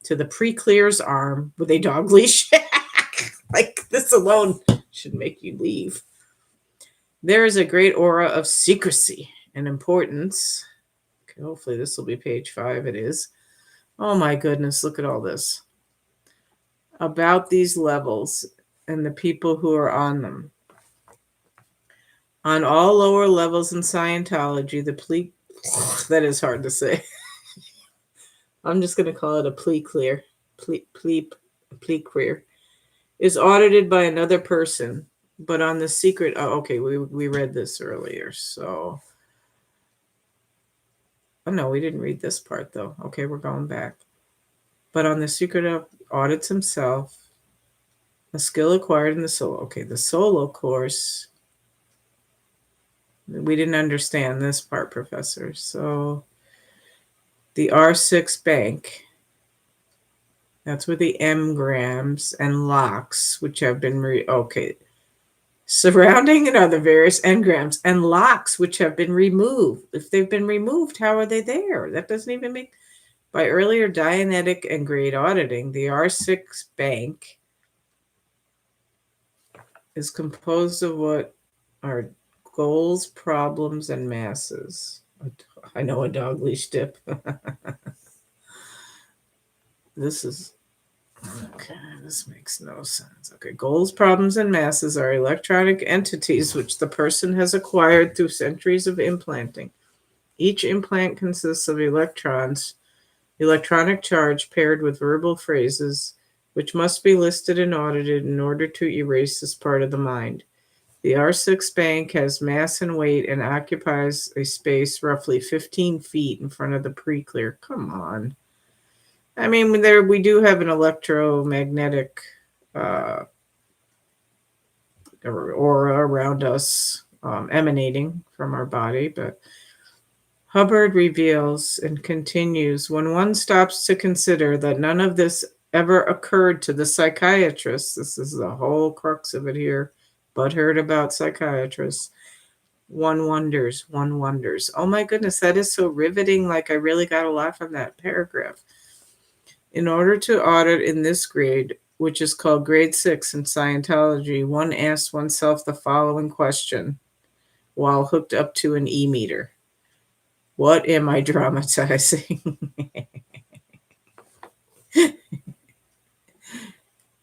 [SPEAKER 1] to the pre-clear's arm with a dog leash. Like, this alone should make you leave. There is a great aura of secrecy and importance. Okay, hopefully this will be page 5. It is. Oh my goodness, look at all this. About these levels and the people who are on them. On all lower levels in Scientology, the plea, that is hard to say. I'm just going to call it a plea clear, plea clear, is audited by another person, but on the secret, oh, okay, we read this earlier, so, oh no, we didn't read this part though. Okay, we're going back. But on the secret of audits himself, a skill acquired in the solo, okay, the solo course, we didn't understand this part, Professor, so the R6 bank, that's where the engrams and locks, which have been, okay. Surrounding it are the various engrams and locks, which have been removed. If they've been removed, how are they there? That doesn't even make, by earlier Dianetic and grade auditing, the R6 bank is composed of what are goals, problems, and masses. I know a dog leash dip. This is, okay, this makes no sense. Okay, goals, problems, and masses are electronic entities which the person has acquired through centuries of implanting. Each implant consists of electronic charge paired with verbal phrases, which must be listed and audited in order to erase this part of the mind. The R6 bank has mass and weight and occupies a space roughly 15 feet in front of the pre-clear. Come on. I mean, we do have an electromagnetic aura around us emanating from our body, but Hubbard reveals and continues, when one stops to consider that none of this ever occurred to the psychiatrist, this is the whole crux of it here, butthurt about psychiatrists, one wonders. Oh my goodness, that is so riveting. Like, I really got a lot from that paragraph. In order to audit in this grade, which is called grade 6 in Scientology, one asks oneself the following question while hooked up to an e-meter. What am I dramatizing?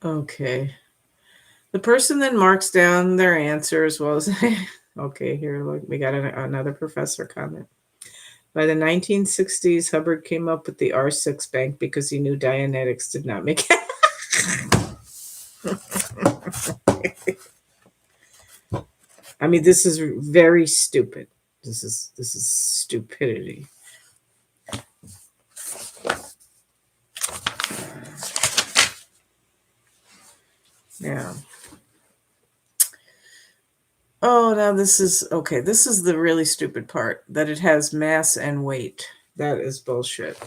[SPEAKER 1] Okay. The person then marks down their answer as well as Okay, here, look, we got another professor comment. By the 1960s, Hubbard came up with the R6 bank because he knew Dianetics did not make it. I mean, this is very stupid. This is stupidity. Yeah. Oh, now this is okay. This is the really stupid part, that it has mass and weight. That is bullshit.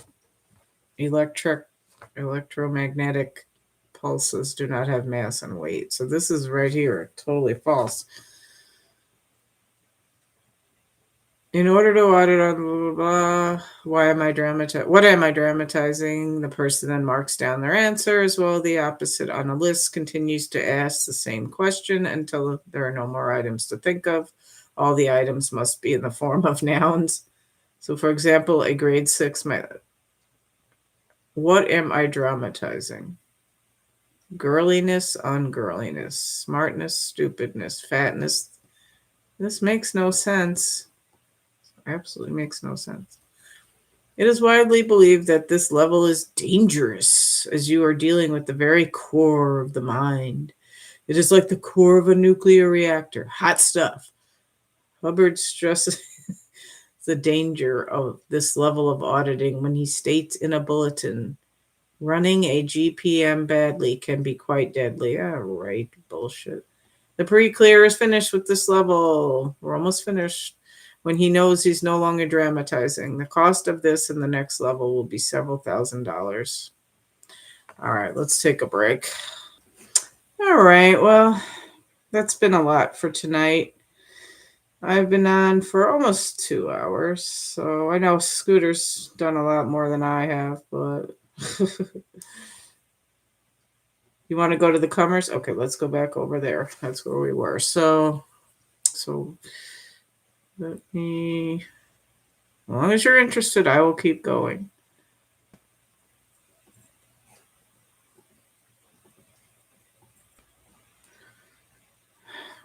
[SPEAKER 1] Electromagnetic pulses do not have mass and weight. So this is right here, totally false. In order to audit on blah, blah, blah, what am I dramatizing? The person then marks down their answer as well. The opposite on a list continues to ask the same question until there are no more items to think of. All the items must be in the form of nouns. So, for example, a grade 6 what am I dramatizing? Girliness, ungirliness, smartness, stupidness, fatness. This makes no sense. Absolutely makes no sense. It is widely believed that this level is dangerous, as you are dealing with the very core of the mind. It is like the core of a nuclear reactor. Hot stuff. Hubbard stresses the danger of this level of auditing when he states in a bulletin, running a GPM badly can be quite deadly. Ah, right, bullshit. The pre-clear is finished with this level. We're almost finished. When he knows he's no longer dramatizing. The cost of this in the next level will be several $1,000s. All right, let's take a break. All right, well, that's been a lot for tonight. I've been on for almost 2 hours, so I know Scooter's done a lot more than I have, but you want to go to the comers? Okay, let's go back over there. That's where we were. So let me, as long as you're interested, I will keep going.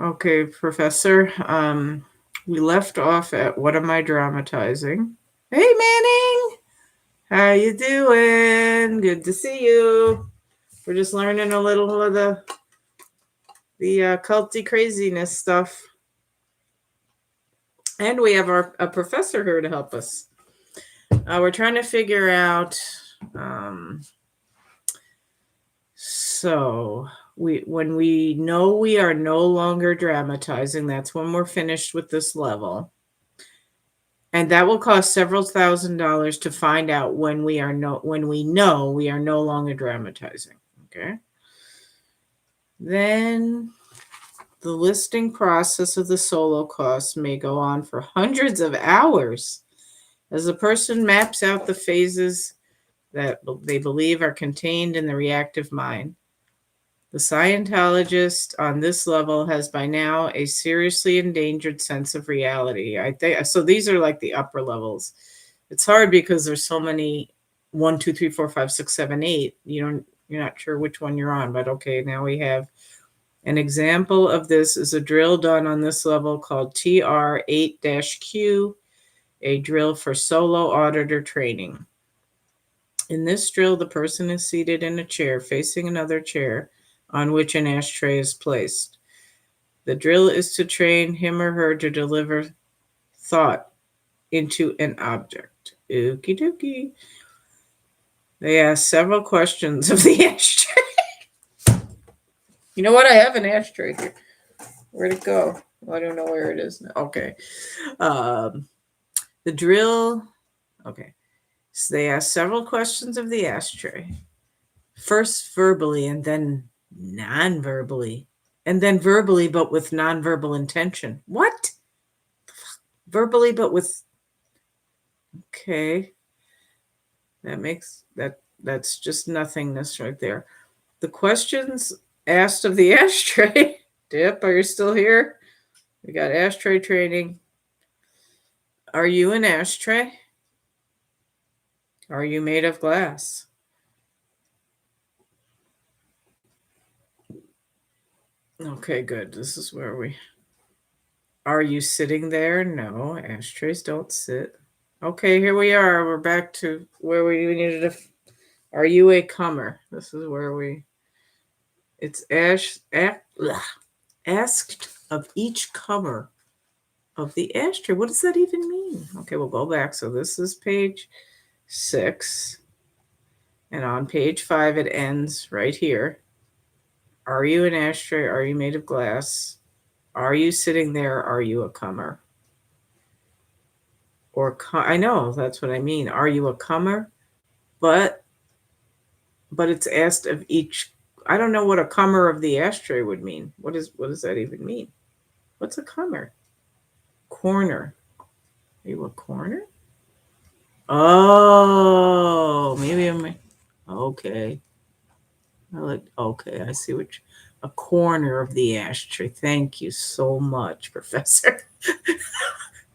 [SPEAKER 1] Okay, Professor. We left off at what am I dramatizing? Hey, Manning, how you doing? Good to see you. We're just learning a little of the culty craziness stuff, and we have a professor here to help us. We're trying to figure out. So when we know we are no longer dramatizing, that's when we're finished with this level. And that will cost several $1,000s to find out when we know we are no longer dramatizing. Okay. Then the listing process of the solo costs may go on for hundreds of hours as the person maps out the phases that they believe are contained in the reactive mind. The Scientologist on this level has by now a seriously endangered sense of reality. I think so. These are like the upper levels. It's hard because there's so many 1, 2, 3, 4, 5, 6, 7, 8. You're not sure which one you're on, but okay, now we have an example of this is a drill done on this level called TR8-Q, a drill for solo auditor training. In this drill, the person is seated in a chair facing another chair on which an ashtray is placed. The drill is to train him or her to deliver thought into an object. Okie dokie. They ask several questions of the ashtray. You know what? I have an ashtray here. Where'd it go? Well, I don't know where it is now. Okay. The drill. Okay. So they ask several questions of the ashtray. First verbally and then non-verbally. And then verbally, but with non-verbal intention. What? Verbally, but with. Okay. That's just nothingness right there. The questions asked of the ashtray. Dip, are you still here? We got ashtray training. Are you an ashtray? Are you made of glass? Okay, good. This is where we. Are you sitting there? No, ashtrays don't sit. Okay, here we are. We're back to where we needed to. Are you a comer? This is where it's asked of each comer of the ashtray. What does that even mean? Okay, we'll go back. So this is page 6. And on page 5, it ends right here. Are you an ashtray? Are you made of glass? Are you sitting there? Are you a comer? Or I know, that's what I mean. Are you a comer? But it's asked of each. I don't know what a comer of the ashtray would mean. What does that even mean? What's a comer? Corner. Are you a corner? Oh, maybe I'm okay. Okay, I see a corner of the ashtray. Thank you so much, Professor.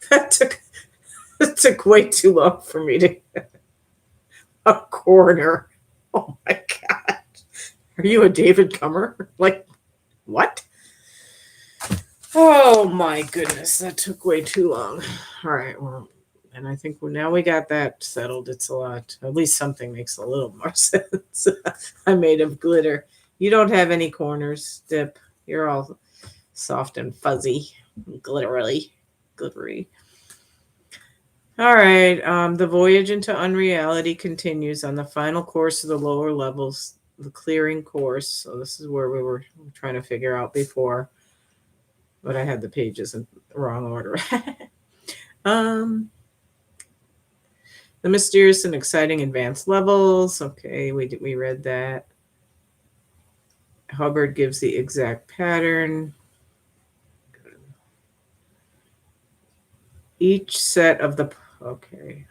[SPEAKER 1] that took way too long for me to a corner. Oh my god. Are you a David Comer? Like what? Oh my goodness, that took way too long. All right, well, and I think now we got that settled. It's a lot. At least something makes a little more sense. I'm made of glitter. You don't have any corners, Dip. You're all soft and fuzzy, glittery. All right. The voyage into unreality continues on the final course of the lower levels, the clearing course. So this is where we were trying to figure out before, but I had the pages in the wrong order. The mysterious and exciting advanced levels. Okay, we read that. Hubbard gives the exact pattern. Each set of the, okay.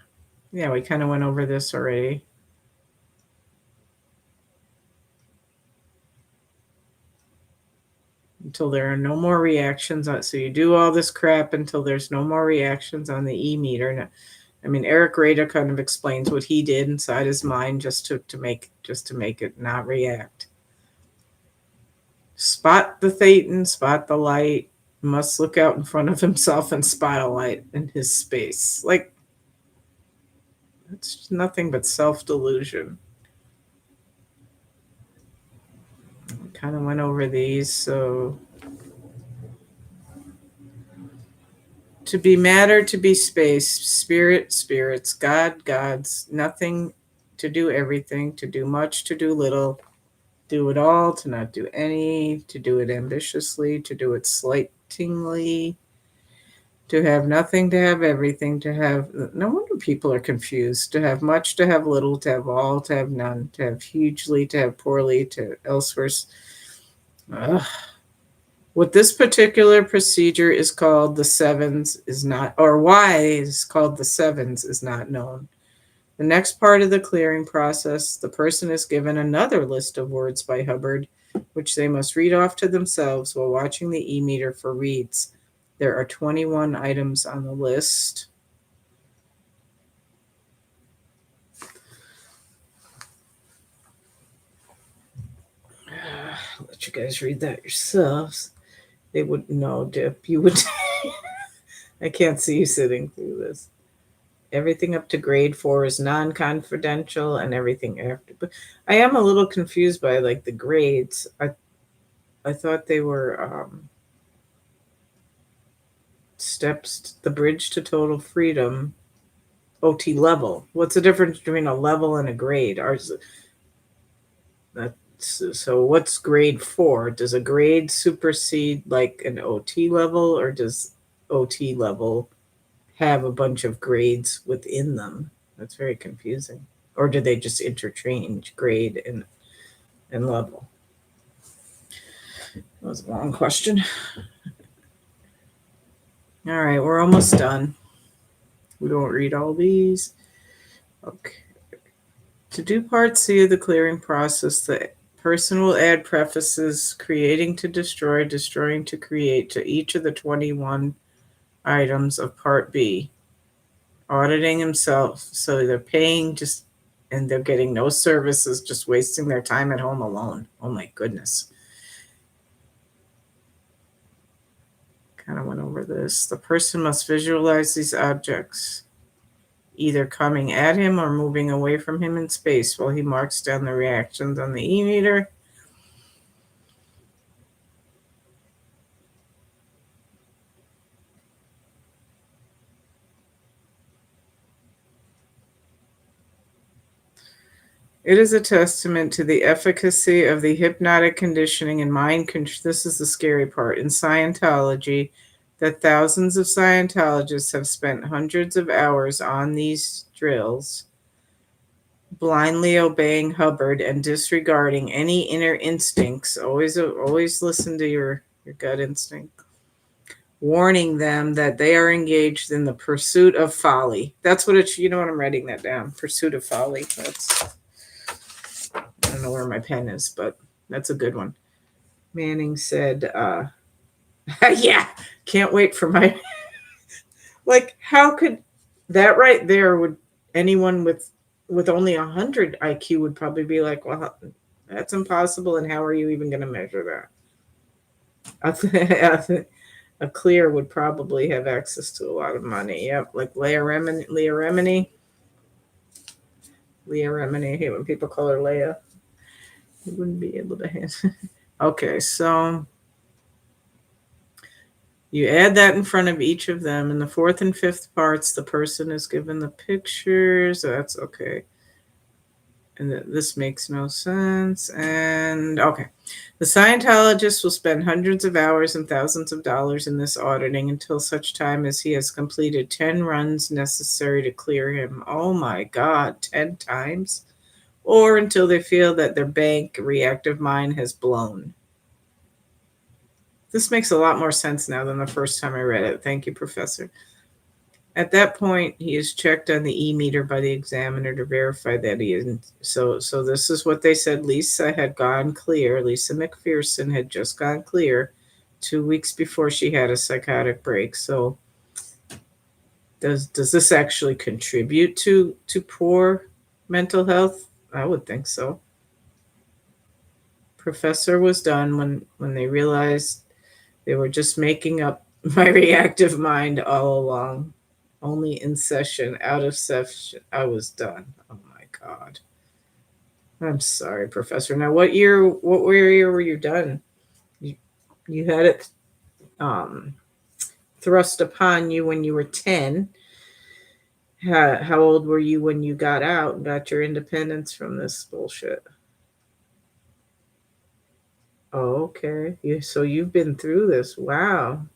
[SPEAKER 1] Yeah, we kind of went over this already. Until there are no more reactions on, so you do all this crap until there's no more reactions on the E meter. I mean, Eric Rader kind of explains what he did inside his mind just to make it not react. Spot the Thetan, spot the light, must look out in front of himself and spot a light in his space. Like, it's nothing but self-delusion. Kind of went over these, so to be matter, to be space, spirit, spirits, God, gods, nothing, to do everything, to do much, to do little, do it all, to not do any, to do it ambitiously, to do it slightingly, to have nothing, to have everything, to have, no wonder people are confused, to have much, to have little, to have all, to have none, to have hugely, to have poorly, to elsewhere. Ugh. What this particular procedure is called the sevens is not, or why it is called the sevens is not known. The next part of the clearing process, the person is given another list of words by Hubbard, which they must read off to themselves while watching the e-meter for reads. There are 21 items on the list. I'll let you guys read that yourselves. They wouldn't know, Dip. You would. I can't see you sitting through this. Everything up to grade 4 is non-confidential, and everything after. But I am a little confused by like the grades. I thought they were steps, the bridge to total freedom, OT level. What's the difference between a level and a grade? So what's grade 4? Does a grade supersede like an OT level, or does OT level have a bunch of grades within them? That's very confusing. Or do they just interchange grade and level? That was a long question. All right, we're almost done. We won't read all these. Okay. To do part C of the clearing process, the person will add prefaces, creating to destroy, destroying to create, to each of the 21 items of part B. Auditing himself, so they're paying just, and they're getting no services, just wasting their time at home alone. Oh my goodness. Kind of went over this. The person must visualize these objects either coming at him or moving away from him in space while he marks down the reactions on the e-meter. It is a testament to the efficacy of the hypnotic conditioning and mind control. This is the scary part in Scientology, that thousands of Scientologists have spent hundreds of hours on these drills, blindly obeying Hubbard and disregarding any inner instincts. Always listen to your gut instinct. Warning them that they are engaged in the pursuit of folly. That's what it's, you know what, I'm writing that down. Pursuit of folly. That's, I don't know where my pen is, but that's a good one. Manning said, yeah, can't wait for my, like, how could that right there would anyone with only 100 IQ would probably be like, well, that's impossible. And how are you even going to measure that? A clear would probably have access to a lot of money. Yep, like Leah Remini. I hate when people call her Leah. You wouldn't be able to handle. Okay, so you add that in front of each of them. In the fourth and fifth parts, the person is given the pictures. That's okay. And this makes no sense. And okay. The Scientologist will spend hundreds of hours and thousands of dollars in this auditing until such time as he has completed 10 runs necessary to clear him. Oh my God, 10 times? Or until they feel that their bank reactive mind has blown. This makes a lot more sense now than the first time I read it. Thank you, Professor. At that point, he is checked on the e-meter by the examiner to verify that he isn't. So this is what they said. Lisa had gone clear. Lisa McPherson had just gone clear 2 weeks before she had a psychotic break. So does this actually contribute to poor mental health? I would think so. Professor was done when they realized they were just making up my reactive mind all along. Only in session, out of session, I was done. Oh my God. I'm sorry, Professor. Now, what year were you done? You had it thrust upon you when you were 10. How old were you when you got out and got your independence from this bullshit? Oh, okay. So you've been through this. Wow.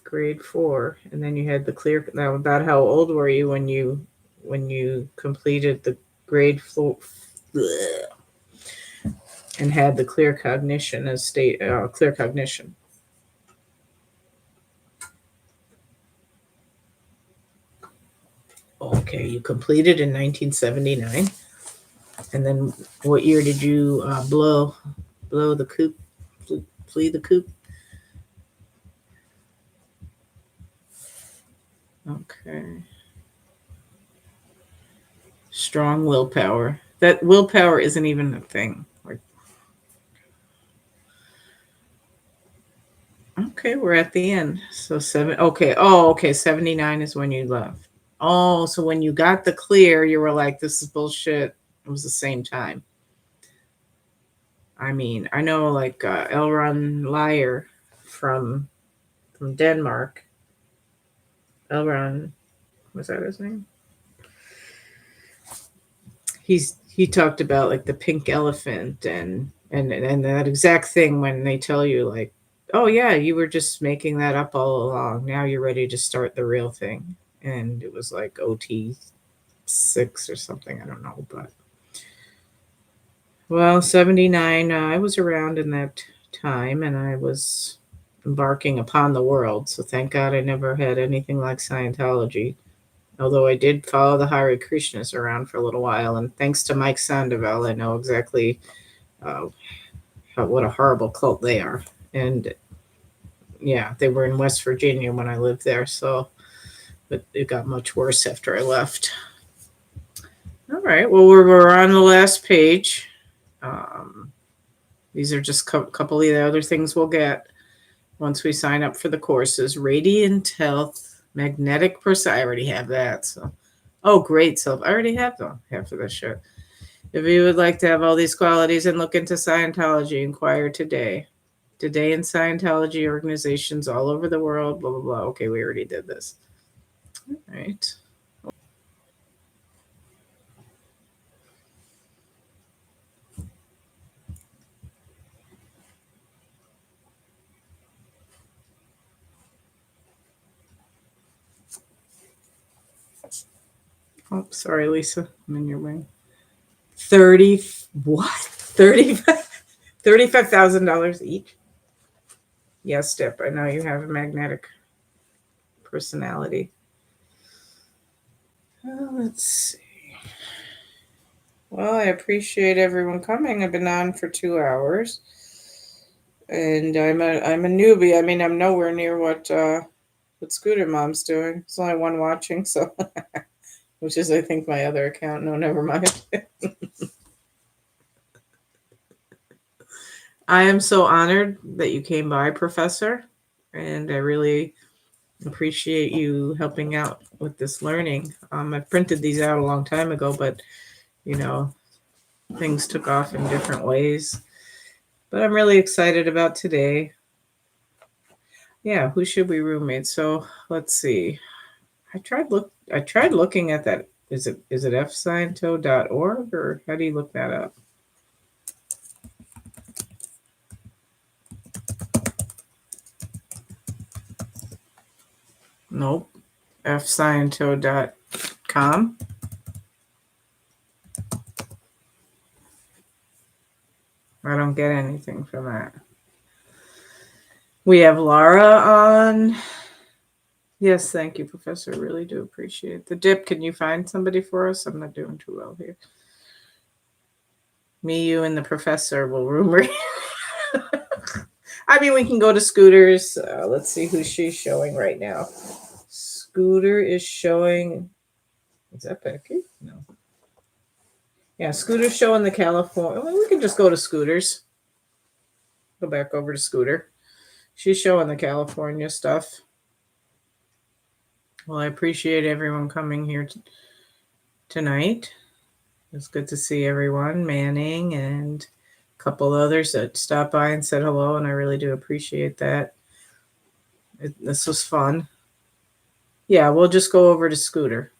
[SPEAKER 1] Grade 4, and then you had the clear. Now, about how old were you when you completed the grade 4 and had the clear cognition as clear cognition? Okay, you completed in 1979, and then what year did you blow the coop, flee the coop? Okay. Strong willpower. That willpower isn't even a thing. Okay, we're at the end. So 7. Okay. Oh, okay. 79 is when you left. Oh, so when you got the clear, you were like, this is bullshit. It was the same time. I mean, I know like Elron Lyer from Denmark. Elron, was that his name? He talked about like the pink elephant and that exact thing when they tell you like, oh yeah, you were just making that up all along. Now you're ready to start the real thing. And it was like OT 6 or something. I don't know, but well, 79. I was around in that time, and I was embarking upon the world. So thank God I never had anything like Scientology. Although I did follow the Hare Krishnas around for a little while, and thanks to Mike Sandoval, I know exactly what a horrible cult they are. And yeah, they were in West Virginia when I lived there, so but it got much worse after I left. All right, well, we're on the last page. These are just a couple of the other things we'll get once we sign up for the courses. Radiant Health, Magnetic Person. I already have that. So, oh, great self. I already have them. Half of this shit. If you would like to have all these qualities and look into Scientology, inquire today. Today in Scientology organizations all over the world, blah, blah, blah. Okay, we already did this. All right. Oh, sorry, Lisa. I'm in your way. 30, what? 35,000 each? Yes, Dip. I know you have a magnetic personality. Let's see. Well, I appreciate everyone coming. I've been on for 2 hours, and I'm a newbie. I mean, I'm nowhere near what Scooter Mom's doing. There's only one watching, so which is I think my other account. No, never mind. I am so honored that you came by, Professor, and I really appreciate you helping out with this learning. I printed these out a long time ago, but you know, things took off in different ways. But I'm really excited about today. Yeah, who should we roommate? So let's see. I tried looking at that. Is it fsciento.org or how do you look that up? Nope. fsciento.com. I don't get anything from that. We have Laura on. Yes, thank you, Professor. I really do appreciate it. The Dip, can you find somebody for us? I'm not doing too well here. Me, you, and the Professor will roommate. I mean, we can go to Scooter's. Let's see who she's showing right now. Scooter is showing. Is that Becky? No. Yeah, Scooter's showing the California. Well, we can just go to Scooter's. Go back over to Scooter. She's showing the California stuff. Well, I appreciate everyone coming here tonight. It's good to see everyone, Manning and a couple others that stopped by and said hello, and I really do appreciate that. This was fun. Yeah, we'll just go over to Scooter.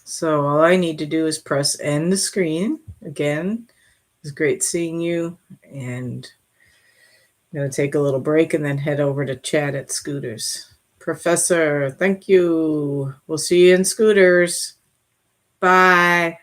[SPEAKER 1] So all I need to do is press end the screen. Again, it's great seeing you, and I'm going to take a little break and then head over to chat at Scooters. Professor, thank you. We'll see you in Scooters. Bye.